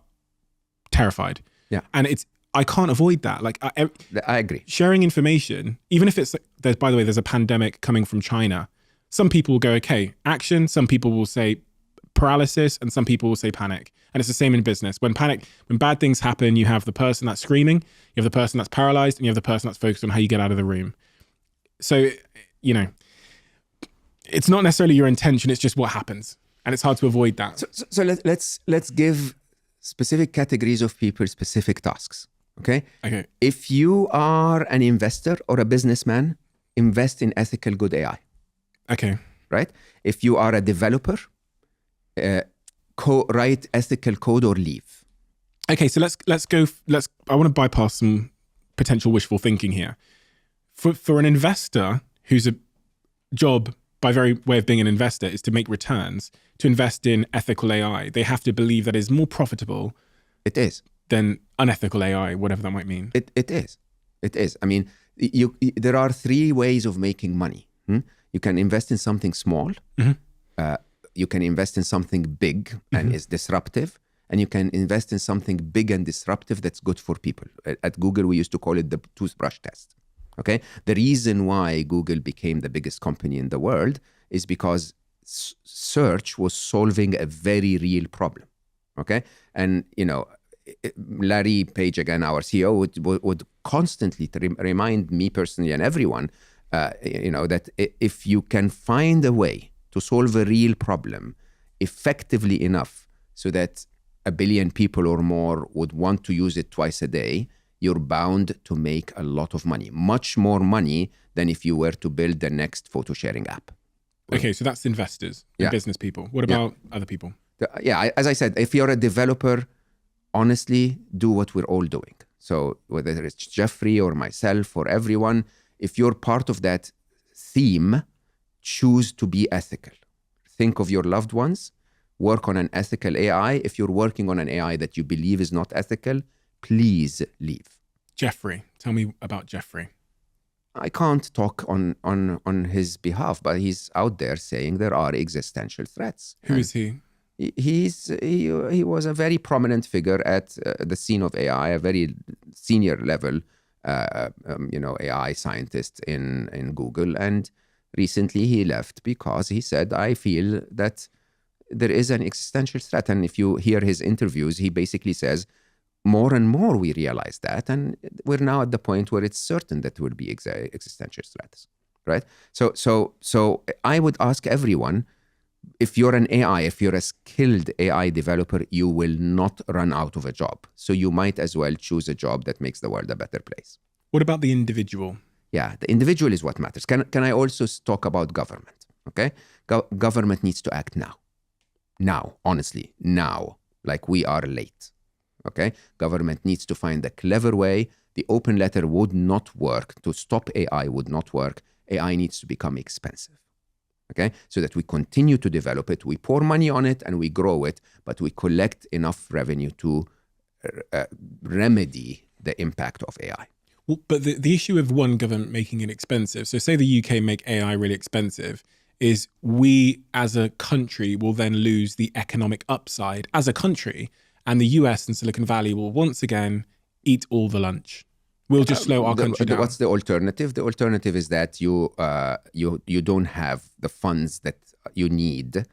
terrified. Yeah, and I can't avoid that. Like I agree. Sharing information, even if by the way, there's a pandemic coming from China. Some people will go, okay, action. Some people will say paralysis, and some people will say panic. And it's the same in business. When bad things happen, you have the person that's screaming, you have the person that's paralyzed, and you have the person that's focused on how you get out of the room. So, it's not necessarily your intention. It's just what happens. And it's hard to avoid that. So let's give specific categories of people specific tasks. Okay. If you are an investor or a businessman, invest in ethical good AI. Okay. Right. If you are a developer, write ethical code or leave. Okay. So let's go. I want to bypass some potential wishful thinking here. For an investor whose job by very way of being an investor is to make returns, to invest in ethical AI, they have to believe that is more profitable. It is. Than unethical AI, whatever that might mean. It is. I mean, there are 3 ways of making money. You can invest in something small. Mm-hmm. You can invest in something big and is disruptive. And you can invest in something big and disruptive that's good for people. At Google, we used to call it the toothbrush test. Okay. The reason why Google became the biggest company in the world is because search was solving a very real problem. Okay. And, Larry Page, again, our CEO, would constantly remind me personally and everyone, that if you can find a way to solve a real problem effectively enough so that 1 billion people or more would want to use it twice a day, you're bound to make a lot of money, much more money than if you were to build the next photo sharing app. Okay, so that's investors and business people. What about other people? As I said, if you're a developer, honestly, do what we're all doing. So whether it's Jeffrey or myself or everyone, if you're part of that theme, choose to be ethical. Think of your loved ones, work on an ethical AI. If you're working on an AI that you believe is not ethical, please leave. Jeffrey, tell me about Jeffrey. I can't talk on his behalf, but he's out there saying there are existential threats. Who is he? He was a very prominent figure at the scene of AI, a very senior level, AI scientist in Google. And recently he left because he said, I feel that there is an existential threat. And if you hear his interviews, he basically says, more and more we realize that. And we're now at the point where it's certain that there will be existential threats, right? So I would ask everyone, if you're an AI, if you're a skilled AI developer, you will not run out of a job. So you might as well choose a job that makes the world a better place. What about the individual? Yeah, the individual is what matters. Can I also talk about government? Okay, government needs to act now. Now, honestly, now, like we are late. Okay, government needs to find a clever way. The open letter would not work. To stop AI would not work. AI needs to become expensive. Okay, so that we continue to develop it, we pour money on it and we grow it, but we collect enough revenue to remedy the impact of AI. Well, but the issue of one government making it expensive, so say the UK make AI really expensive, is we as a country will then lose the economic upside as a country, and the US and Silicon Valley will once again eat all the lunch. We'll just slow our country down. What's the alternative? The alternative is that you don't have the funds that you need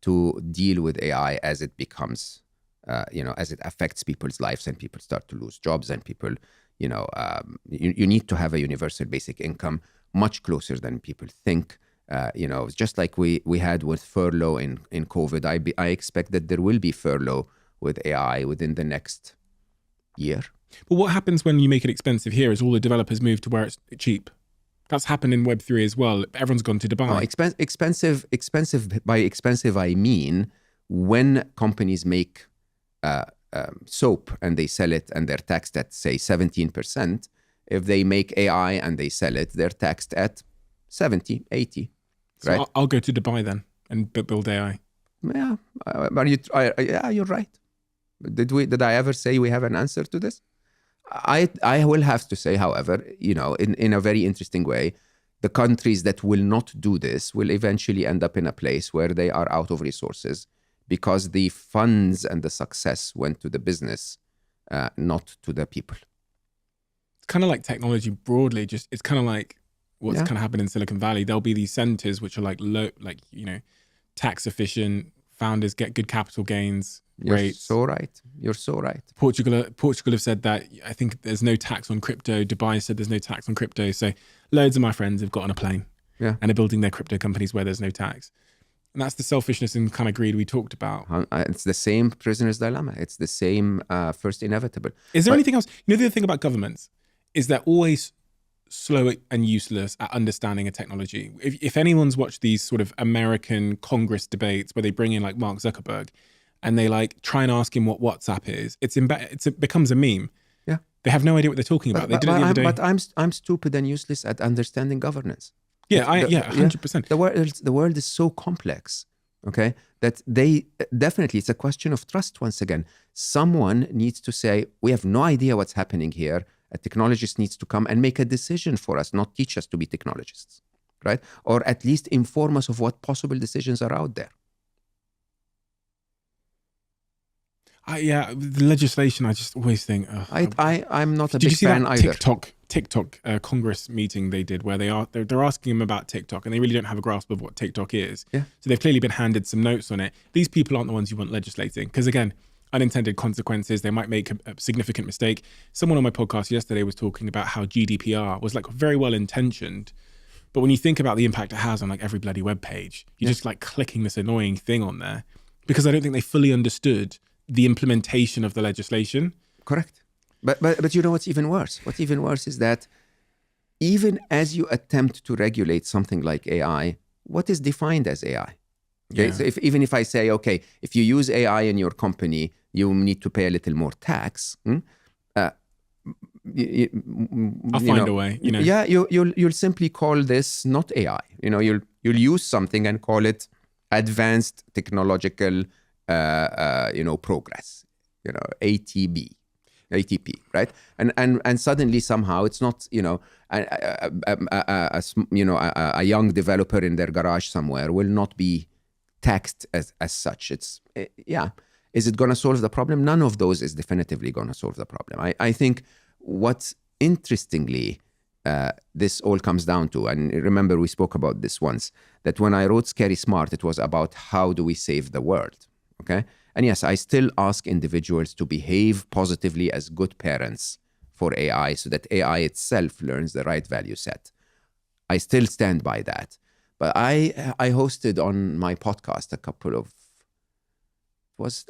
to deal with AI as it becomes, as it affects people's lives and people start to lose jobs and people, you need to have a universal basic income much closer than people think. Just like we had with furlough in COVID, I expect that there will be furlough with AI within the next year. But what happens when you make it expensive here is all the developers move to where it's cheap. That's happened in Web3 as well. Everyone's gone to Dubai. No, expensive. By expensive, I mean when companies make soap and they sell it and they're taxed at, say, 17%. If they make AI and they sell it, they're taxed at 70, 80. So right? I'll go to Dubai then and build AI. Yeah, you're right. Did I ever say we have an answer to this? I will have to say, however, in a very interesting way, the countries that will not do this will eventually end up in a place where they are out of resources because the funds and the success went to the business, not to the people. It's kind of like technology broadly. It's kind of like what's kind of happened in Silicon Valley. There'll be these centers which are like low, tax efficient. Founders get good capital gains. You're so right. Portugal have said that. I think there's no tax on crypto. Dubai said there's no tax on crypto. So loads of my friends have got on a plane and are building their crypto companies where there's no tax. And that's the selfishness and kind of greed we talked about. It's the same prisoner's dilemma. It's the same first inevitable. Is there anything else? The other thing about governments is they're always slow and useless at understanding a technology. If anyone's watched these sort of American Congress debates where they bring in like Mark Zuckerberg and they like try and ask him what WhatsApp is, it becomes a meme. Yeah, they have no idea what they're talking about. They did it the other day. But I'm stupid and useless at understanding governance. 100%. The world is so complex, okay, that it's a question of trust once again. Someone needs to say, we have no idea what's happening here. A technologist needs to come and make a decision for us, not teach us to be technologists, right? Or at least inform us of what possible decisions are out there. The legislation, I just always think... I'm not a big fan either. Did you see that TikTok Congress meeting they did where they're asking them about TikTok and they really don't have a grasp of what TikTok is. Yeah. So they've clearly been handed some notes on it. These people aren't the ones you want legislating because, again, unintended consequences, they might make a significant mistake. Someone on my podcast yesterday was talking about how GDPR was like very well intentioned, but when you think about the impact it has on like every bloody web page, you're just like clicking this annoying thing on there because I don't think they fully understood the implementation of the legislation. Correct. But you know what's even worse? What's even worse is that even as you attempt to regulate something like AI, what is defined as AI? Okay, Yeah. so even if I say, okay, if you use AI in your company, you need to pay a little more tax. I'll find a way. Yeah, you'll simply call this not AI. You'll use something and call it advanced technological, progress. ATP, right? And suddenly somehow it's not, a young developer in their garage somewhere will not be taxed as such. Is it going to solve the problem? None of those is definitively going to solve the problem. I think what interestingly this all comes down to, and remember we spoke about this once, that when I wrote Scary Smart, it was about how do we save the world, okay? And yes, I still ask individuals to behave positively as good parents for AI so that AI itself learns the right value set. I still stand by that. But I hosted on my podcast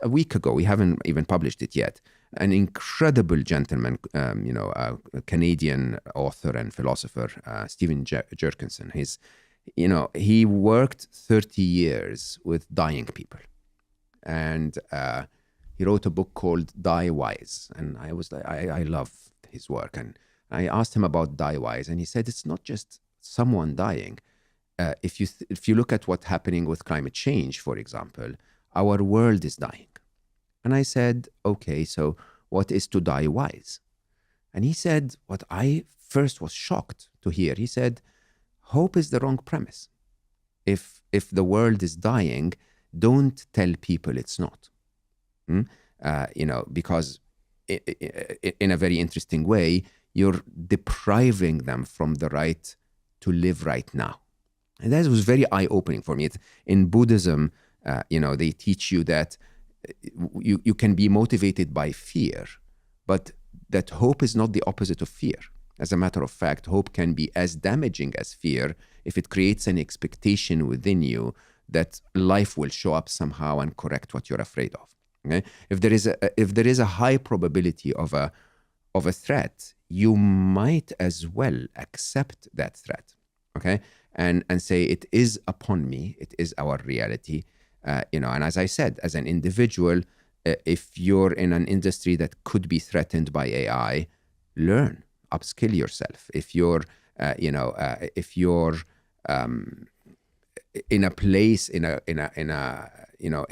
a week ago, we haven't even published it yet, an incredible gentleman, a Canadian author and philosopher, Stephen Jurgensen. He worked 30 years with dying people. And he wrote a book called Die Wise. And I was like, I love his work. And I asked him about Die Wise, and he said, it's not just someone dying. If you look at what's happening with climate change, for example, our world is dying. And I said, okay, so what is to die wise? And he said, what I first was shocked to hear, he said, hope is the wrong premise. If the world is dying, don't tell people it's not. Because in a very interesting way, you're depriving them from the right to live right now. And that was very eye-opening for me. In Buddhism, they teach you that you can be motivated by fear, but that hope is not the opposite of fear. As a matter of fact, hope can be as damaging as fear if it creates an expectation within you that life will show up somehow and correct what you're afraid of. Okay? If there is a high probability of a threat, you might as well accept that threat. Okay, and say it is upon me. It is our reality. And as I said, as an individual, if you're in an industry that could be threatened by AI, learn, upskill yourself. If you're, in a place, in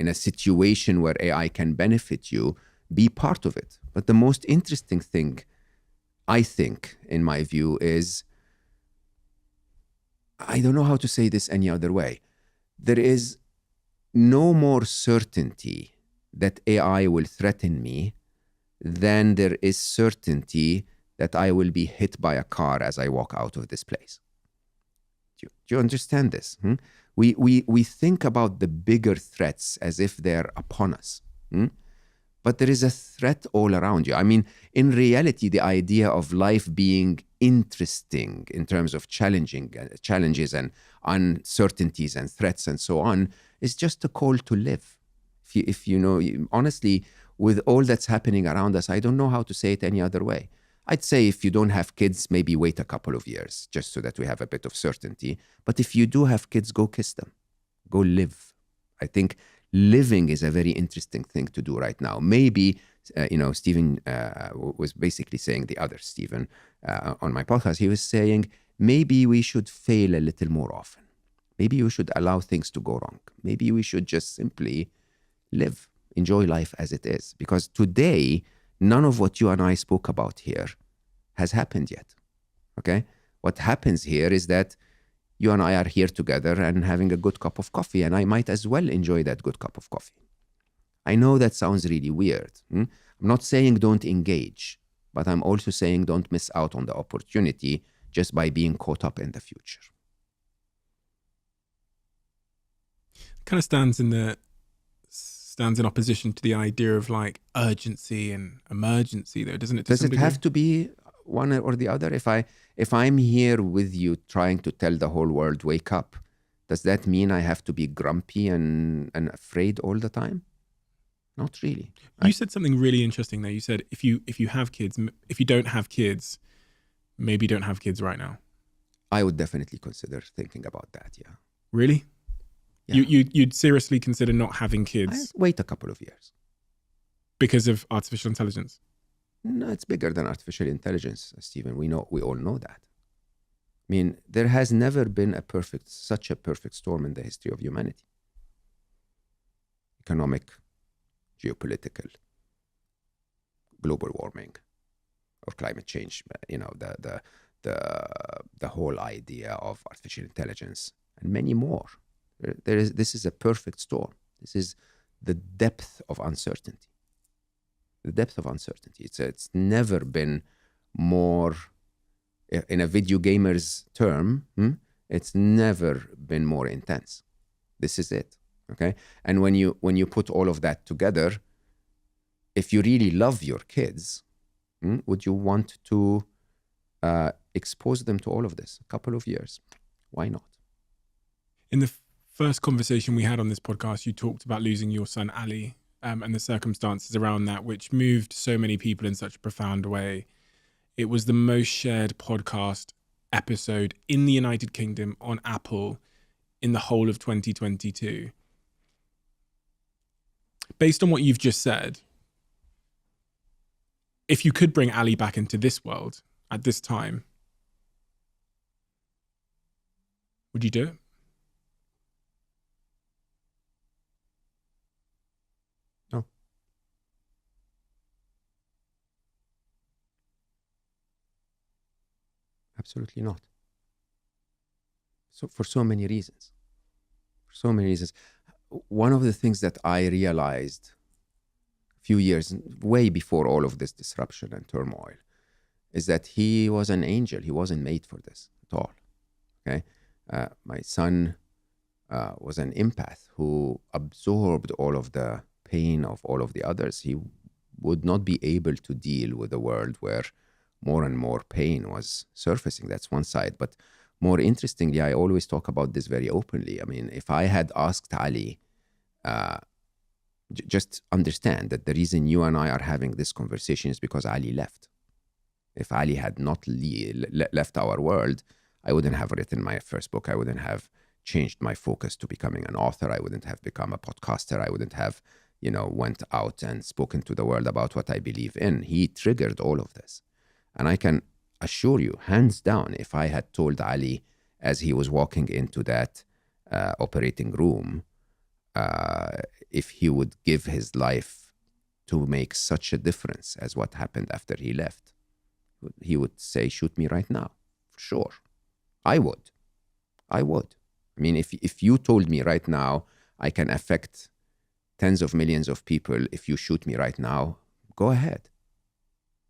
a situation where AI can benefit you, be part of it. But the most interesting thing, I think, in my view, is, I don't know how to say this any other way. There is no more certainty that AI will threaten me than there is certainty that I will be hit by a car as I walk out of this place. Do you understand this? We think about the bigger threats as if they're upon us. But there is a threat all around you. I mean, in reality, the idea of life being interesting in terms of challenges and uncertainties and threats and so on is just a call to live. If you know, honestly, with all that's happening around us, I don't know how to say it any other way. I'd say if you don't have kids, maybe wait a couple of years just so that we have a bit of certainty. But if you do have kids, go kiss them. Go live. I think living is a very interesting thing to do right now. Maybe, Stephen was basically saying, the other Stephen on my podcast, he was saying, maybe we should fail a little more often. Maybe we should allow things to go wrong. Maybe we should just simply live, enjoy life as it is. Because today, none of what you and I spoke about here has happened yet. Okay? What happens here is that you and I are here together and having a good cup of coffee, and I might as well enjoy that good cup of coffee. I know that sounds really weird. I'm not saying don't engage, but I'm also saying don't miss out on the opportunity just by being caught up in the future. Kind of stands in opposition to the idea of like urgency and emergency, though, doesn't it? Does it have to be one or the other? If I'm here with you trying to tell the whole world, wake up, does that mean I have to be grumpy and afraid all the time? Not really. You said something really interesting there. You said if you have kids, if you don't have kids, maybe don't have kids right now. I would definitely consider thinking about that, yeah. Really? Yeah. You'd seriously consider not having kids? Wait a couple of years. Because of artificial intelligence? No, it's bigger than artificial intelligence, Stephen. We all know that. I mean, there has never been such a perfect storm in the history of humanity. Economic, geopolitical, global warming, or climate change. The whole idea of artificial intelligence, and many more. This is a perfect storm. This is the depth of uncertainty. The depth of uncertainty. It's never been more, in a video gamer's term, it's never been more intense. This is it. Okay? And when you put all of that together, if you really love your kids, would you want to expose them to all of this? A couple of years. Why not? In the first conversation we had on this podcast, you talked about losing your son, Ali, and the circumstances around that, which moved so many people in such a profound way. It was the most shared podcast episode in the United Kingdom on Apple in the whole of 2022. Based on what you've just said, if you could bring Ali back into this world at this time, would you do it? No. Absolutely not. So for so many reasons. One of the things that I realized a few years, way before all of this disruption and turmoil, is that he was an angel. He wasn't made for this at all. Okay, my son was an empath who absorbed all of the pain of all of the others. He would not be able to deal with a world where more and more pain was surfacing. That's one side. But more interestingly, I always talk about this very openly. I mean, if I had asked Ali, just understand that the reason you and I are having this conversation is because Ali left. If Ali had not left our world, I wouldn't have written my first book. I wouldn't have changed my focus to becoming an author. I wouldn't have become a podcaster. I wouldn't have, went out and spoken to the world about what I believe in. He triggered all of this. And I can assure you, hands down, if I had told Ali as he was walking into that operating room, if he would give his life to make such a difference as what happened after he left, he would say, shoot me right now. For sure. I would. I mean, if you told me right now, I can affect tens of millions of people if you shoot me right now, go ahead.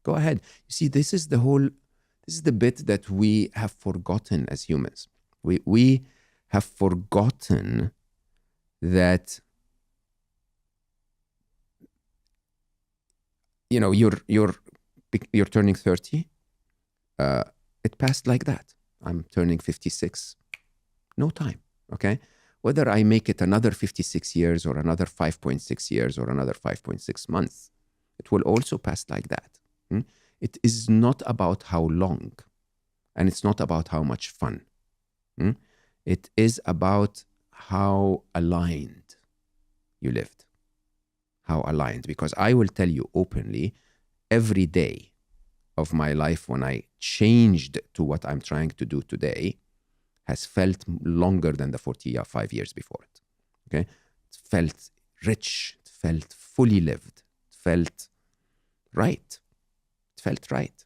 Go ahead. You see, this is the bit that we have forgotten as humans. We have forgotten that, you're turning 30. It passed like that. I'm turning 56. No time, okay? Whether I make it another 56 years or another 5.6 years or another 5.6 months, it will also pass like that. It is not about how long, and it's not about how much fun. It is about how aligned you lived. How aligned. Because I will tell you openly, every day of my life when I changed to what I'm trying to do today has felt longer than the 45 years before it. Okay? It felt rich. It felt fully lived. It felt right. It felt right.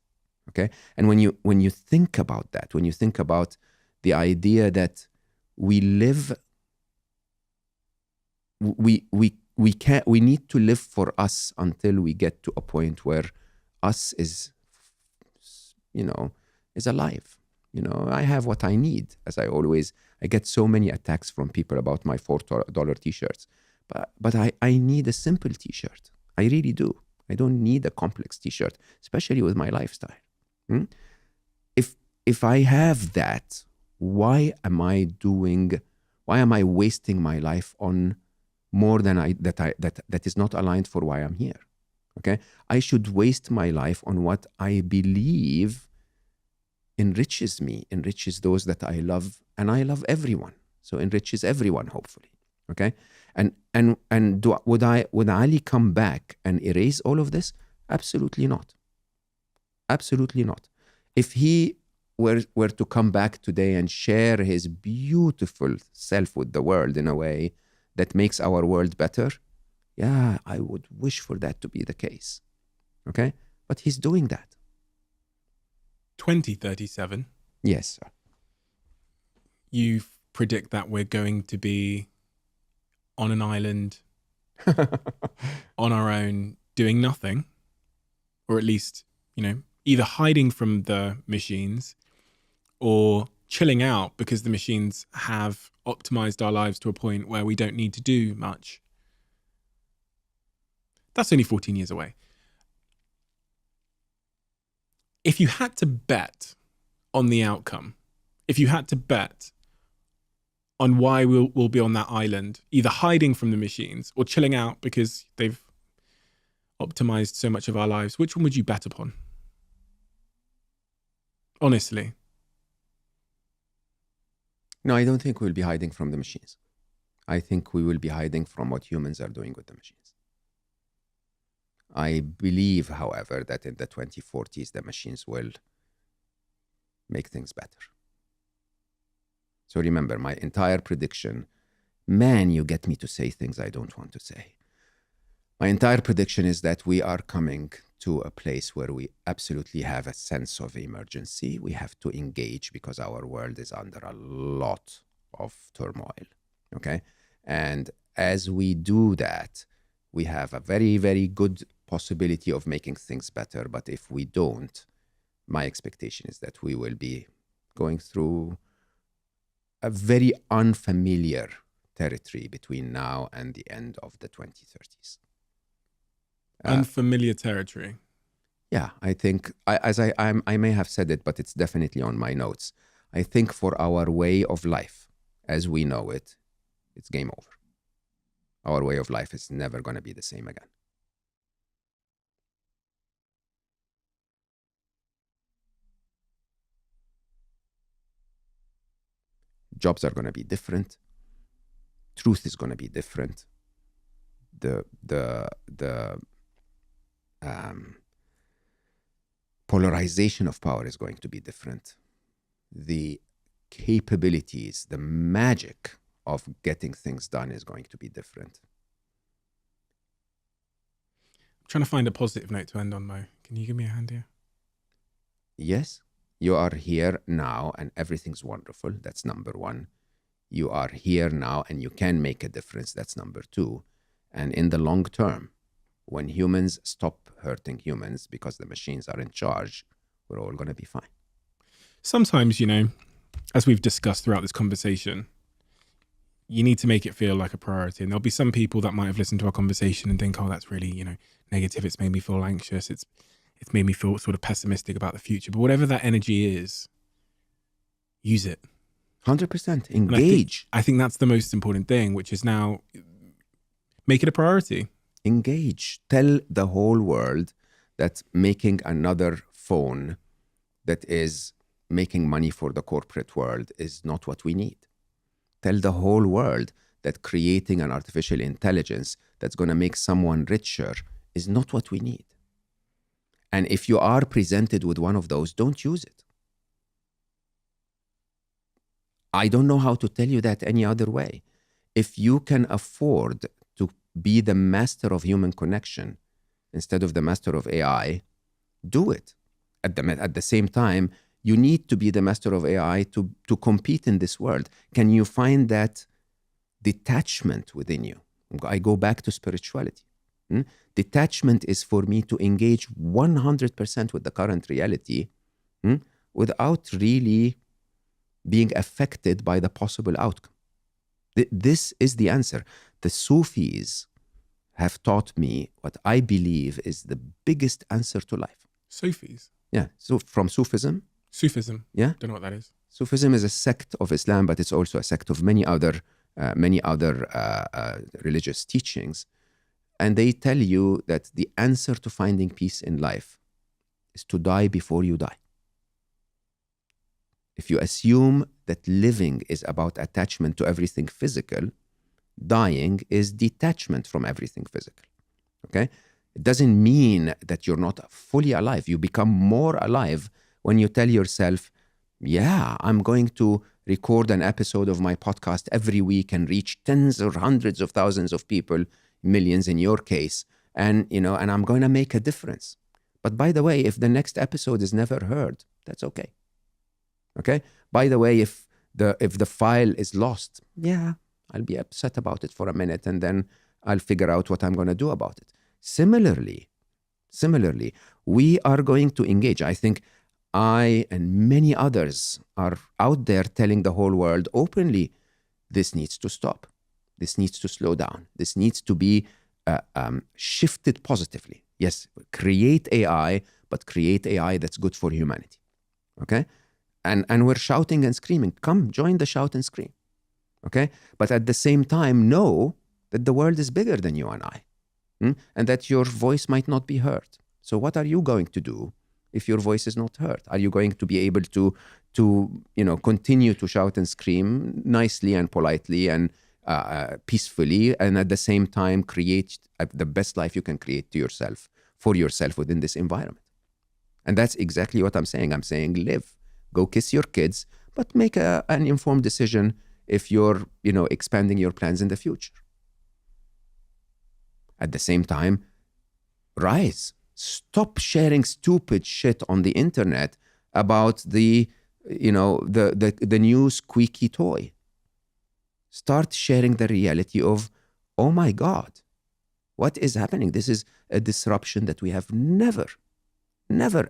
Okay? And when you think about that, when you think about the idea that we live, we need to live for us until we get to a point where us is alive. I have what I need. I get so many attacks from people about my $4 t-shirts, but I need a simple t-shirt. I really do. I don't need a complex t-shirt, especially with my lifestyle. If I have that, why am I wasting my life on more than that is not aligned for why I'm here? Okay? I should waste my life on what I believe enriches me, enriches those that I love, and I love everyone. So enriches everyone, hopefully. Okay? And would Ali come back and erase all of this? Absolutely not. Absolutely not. If he were to come back today and share his beautiful self with the world in a way that makes our world better, yeah, I would wish for that to be the case. Okay? But he's doing that. 2037. Yes, sir. You predict that we're going to be on an island on our own doing nothing, or at least, either hiding from the machines or chilling out because the machines have optimized our lives to a point where we don't need to do much. That's only 14 years away. If you had to bet on the outcome, if you had to bet on why we'll be on that island, either hiding from the machines or chilling out because they've optimized so much of our lives, which one would you bet upon? Honestly. No, I don't think we'll be hiding from the machines. I think we will be hiding from what humans are doing with the machines. I believe, however, that in the 2040s, the machines will make things better. So remember, my entire prediction, man, you get me to say things I don't want to say. My entire prediction is that we are coming to a place where we absolutely have a sense of emergency. We have to engage because our world is under a lot of turmoil, okay? And as we do that, we have a very, very good possibility of making things better. But if we don't, my expectation is that we will be going through a very unfamiliar territory between now and the end of the 2030s. Unfamiliar territory. Yeah, I think, I may have said it, but it's definitely on my notes. I think for our way of life, as we know it, it's game over. Our way of life is never going to be the same again. Jobs are going to be different. Truth is going to be different. The polarization of power is going to be different. The capabilities, the magic of getting things done is going to be different. I'm trying to find a positive note to end on, Mo. Can you give me a hand here? Yes, you are here now and everything's wonderful. That's number one. You are here now and you can make a difference. That's number two. And in the long term, when humans stop hurting humans because the machines are in charge, we're all going to be fine. Sometimes, you know, as we've discussed throughout this conversation, you need to make it feel like a priority. And there'll be some people that might have listened to our conversation and think, oh, that's really, you know, negative. It's made me feel anxious. It's made me feel sort of pessimistic about the future. But whatever that energy is, use it. 100%. Engage. I think that's the most important thing, which is now make it a priority. Engage. Tell the whole world that making another phone that is making money for the corporate world is not what we need. Tell the whole world that creating an artificial intelligence that's going to make someone richer is not what we need. And if you are presented with one of those, don't use it. I don't know how to tell you that any other way. If you can afford to be the master of human connection instead of the master of AI, do it. At the same time, you need to be the master of AI to compete in this world. Can you find that detachment within you? I go back to spirituality. Detachment is for me to engage 100% with the current reality without really being affected by the possible outcome. This is the answer. The Sufis have taught me what I believe is the biggest answer to life. Sufis? Yeah, so from Sufism. Sufism? Yeah. Don't know what that is. Sufism is a sect of Islam, but it's also a sect of many other religious teachings. And they tell you that the answer to finding peace in life is to die before you die. If you assume that living is about attachment to everything physical, dying is detachment from everything physical. Okay? It doesn't mean that you're not fully alive. You become more alive when you tell yourself, yeah, I'm going to record an episode of my podcast every week and reach tens or hundreds of thousands of people, millions in your case, and I'm going to make a difference. But by the way, if the next episode is never heard, that's okay. Okay? By the way, if the file is lost, yeah, I'll be upset about it for a minute and then I'll figure out what I'm going to do about it. Similarly, we are going to engage. I think I and many others are out there telling the whole world openly, this needs to stop. This needs to slow down. This needs to be shifted positively. Yes, create AI, but create AI that's good for humanity. Okay? And we're shouting and screaming. Come, join the shout and scream. Okay? But at the same time, know that the world is bigger than you and I. And that your voice might not be heard. So what are you going to do if your voice is not heard? Are you going to be able to continue to shout and scream nicely and politely and peacefully, and at the same time create the best life you can create to yourself, for yourself within this environment? And that's exactly what I'm saying. I'm saying live. Go kiss your kids, but make an informed decision if you're, expanding your plans in the future. At the same time, rise. Stop sharing stupid shit on the internet about the new squeaky toy. Start sharing the reality of, oh my God, what is happening? This is a disruption that we have never,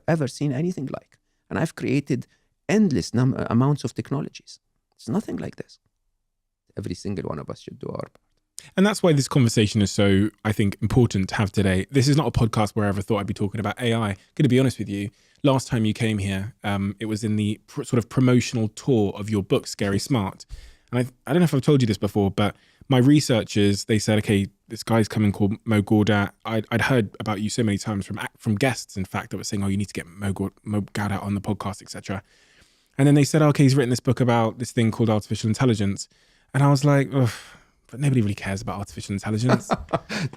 ever seen anything like. And I've created endless amounts of technologies. It's nothing like this. Every single one of us should do our part. And that's why this conversation is so, I think, important to have today. This is not a podcast where I ever thought I'd be talking about AI. Going to be honest with you, last time you came here, it was in the sort of promotional tour of your book, Scary Smart. And I don't know if I've told you this before, but my researchers, they said, okay, this guy's coming called Mo Gawdat. I'd heard about you so many times from guests, in fact, that were saying, oh, you need to get Mo Gawdat on the podcast, etc. And then they said, okay, he's written this book about this thing called artificial intelligence. And I was like, ugh. But nobody really cares about artificial intelligence.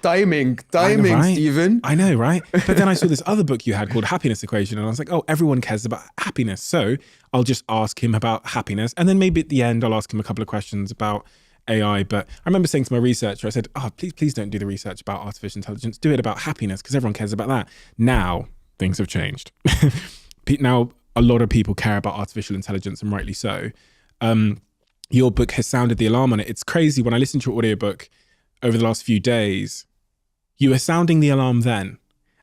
Timing, right? Stephen. I know, right? But then I saw this other book you had called Happiness Equation, and I was like, oh, everyone cares about happiness. So I'll just ask him about happiness. And then maybe at the end, I'll ask him a couple of questions about AI. But I remember saying to my researcher, I said, oh, please don't do the research about artificial intelligence. Do it about happiness, because everyone cares about that. Now, things have changed. Now, a lot of people care about artificial intelligence, and rightly so. Your book has sounded the alarm on it. It's crazy. When I listened to your audiobook over the last few days, you were sounding the alarm then.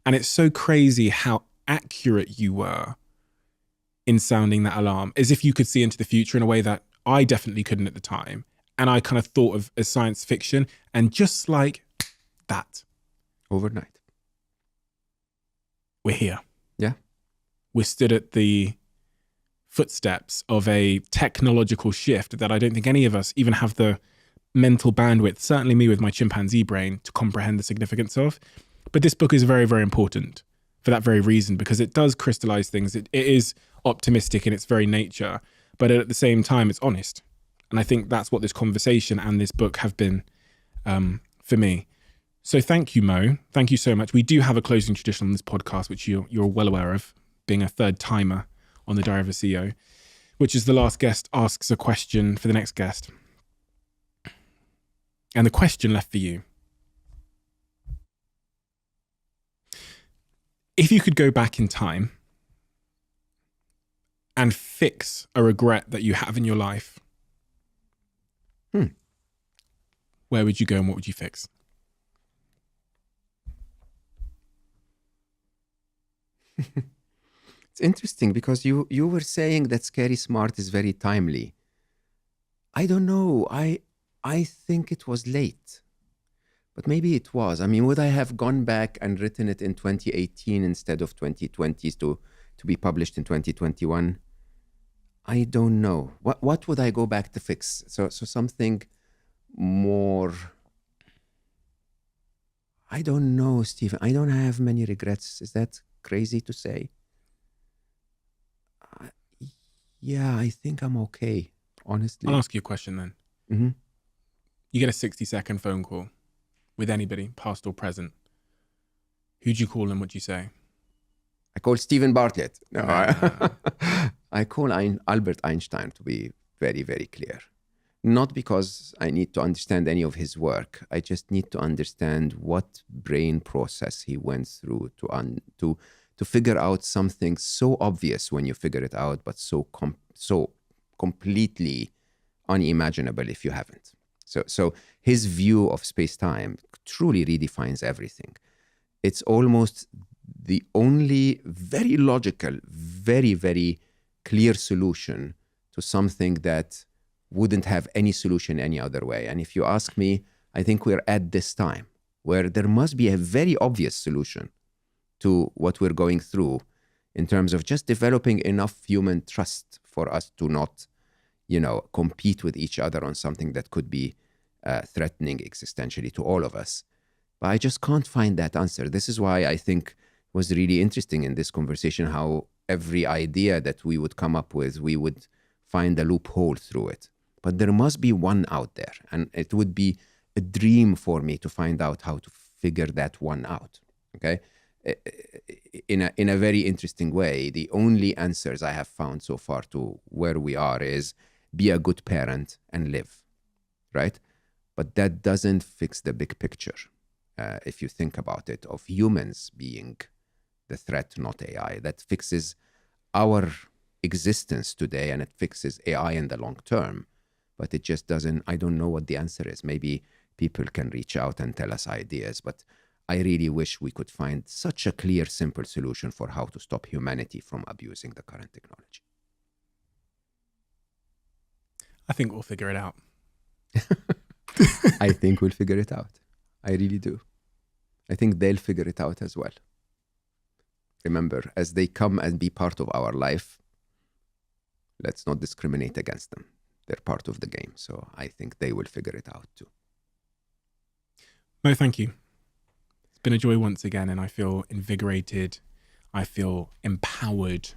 And it's so crazy how accurate you were in sounding that alarm, as if you could see into the future in a way that I definitely couldn't at the time. And I kind of thought of as science fiction, and just like that. Overnight. We're here. Yeah. We're stood at the footsteps of a technological shift that I don't think any of us even have the mental bandwidth, certainly me with my chimpanzee brain, to comprehend the significance of. But this book is very, very important for that very reason, because it does crystallize things. It is optimistic in its very nature, but at the same time, it's honest. And I think that's what this conversation and this book have been for me. So thank you, Mo. Thank you so much. We do have a closing tradition on this podcast, which you're well aware of, being a third timer on the Diary of a CEO, which is the last guest asks a question for the next guest. And the question left for you: if you could go back in time and fix a regret that you have in your life, where would you go and what would you fix? It's interesting because you were saying that Scary Smart is very timely. I don't know. I think it was late, but maybe it was. I mean, would I have gone back and written it in 2018 instead of 2020 to be published in 2021? I don't know. What would I go back to fix? So something more. I don't know, Stephen. I don't have many regrets. Is that crazy to say? Yeah, I think I'm okay, honestly. I'll ask you a question then. Mm-hmm. You get a 60-second phone call with anybody, past or present. Who'd you call and what'd you say? I call Stephen Bartlett. No, I call Albert Einstein, to be very, very clear. Not because I need to understand any of his work. I just need to understand what brain process he went through to figure out something so obvious when you figure it out, but so completely unimaginable if you haven't. So his view of space-time truly redefines everything. It's almost the only very logical, very, very clear solution to something that wouldn't have any solution any other way. And if you ask me, I think we're at this time where there must be a very obvious solution to what we're going through in terms of just developing enough human trust for us to not, compete with each other on something that could be threatening existentially to all of us. But I just can't find that answer. This is why I think it was really interesting in this conversation how every idea that we would come up with, we would find a loophole through it. But there must be one out there. And it would be a dream for me to find out how to figure that one out. Okay? In a very interesting way, the only answers I have found so far to where we are is be a good parent and live, right? But that doesn't fix the big picture, if you think about it, of humans being the threat, not AI. That fixes our existence today and it fixes AI in the long term, but it just doesn't. I don't know what the answer is. Maybe people can reach out and tell us ideas, but I really wish we could find such a clear, simple solution for how to stop humanity from abusing the current technology. I think we'll figure it out. I think we'll figure it out. I really do. I think they'll figure it out as well. Remember, as they come and be part of our life, let's not discriminate against them. They're part of the game. So I think they will figure it out too. No, thank you. It's been a joy once again, and I feel invigorated. I feel empowered.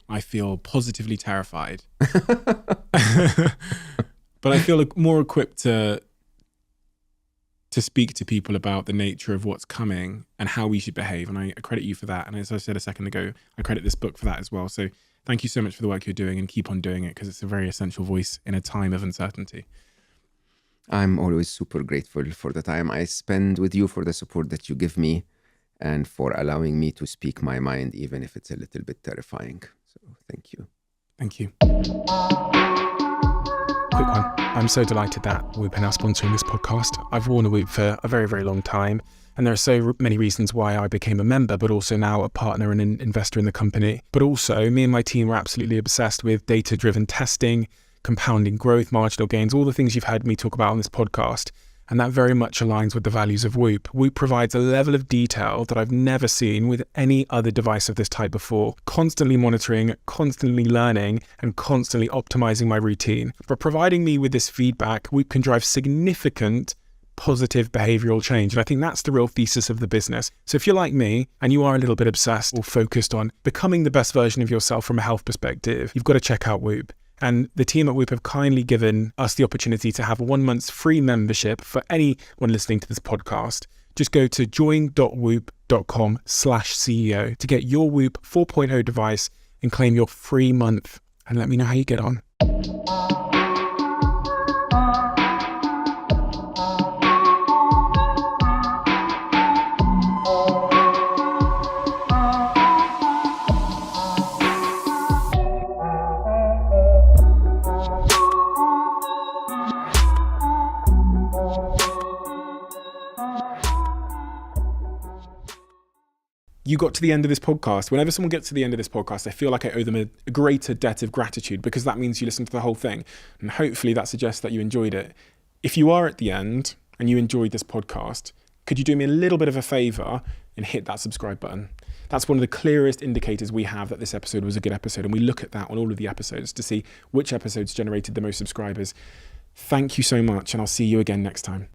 I feel positively terrified. But I feel more equipped to speak to people about the nature of what's coming and how we should behave. And I credit you for that. And as I said a second ago, I credit this book for that as well. So thank you so much for the work you're doing, and keep on doing it, because it's a very essential voice in a time of uncertainty. I'm always super grateful for the time I spend with you, for the support that you give me, and for allowing me to speak my mind, even if it's a little bit terrifying. So thank you. Thank you. Quick one. I'm so delighted that Whoop are now sponsoring this podcast. I've worn a Whoop for a very, very long time, and there are so many reasons why I became a member, but also now a partner and an investor in the company. But also, me and my team are absolutely obsessed with data-driven testing, compounding growth, marginal gains, all the things you've heard me talk about on this podcast. And that very much aligns with the values of Whoop. Whoop provides a level of detail that I've never seen with any other device of this type before. Constantly monitoring, constantly learning, and constantly optimizing my routine. For providing me with this feedback, Whoop can drive significant positive behavioral change. And I think that's the real thesis of the business. So if you're like me and you are a little bit obsessed or focused on becoming the best version of yourself from a health perspective, you've got to check out Whoop. And the team at Whoop have kindly given us the opportunity to have 1 month's free membership for anyone listening to this podcast. Just go to join.whoop.com/CEO to get your Whoop 4.0 device and claim your free month. And let me know how you get on. You got to the end of this podcast. Whenever someone gets to the end of this podcast, I feel like I owe them a greater debt of gratitude, because that means you listened to the whole thing. And hopefully that suggests that you enjoyed it. If you are at the end and you enjoyed this podcast, could you do me a little bit of a favor and hit that subscribe button? That's one of the clearest indicators we have that this episode was a good episode. And we look at that on all of the episodes to see which episodes generated the most subscribers. Thank you so much, and I'll see you again next time.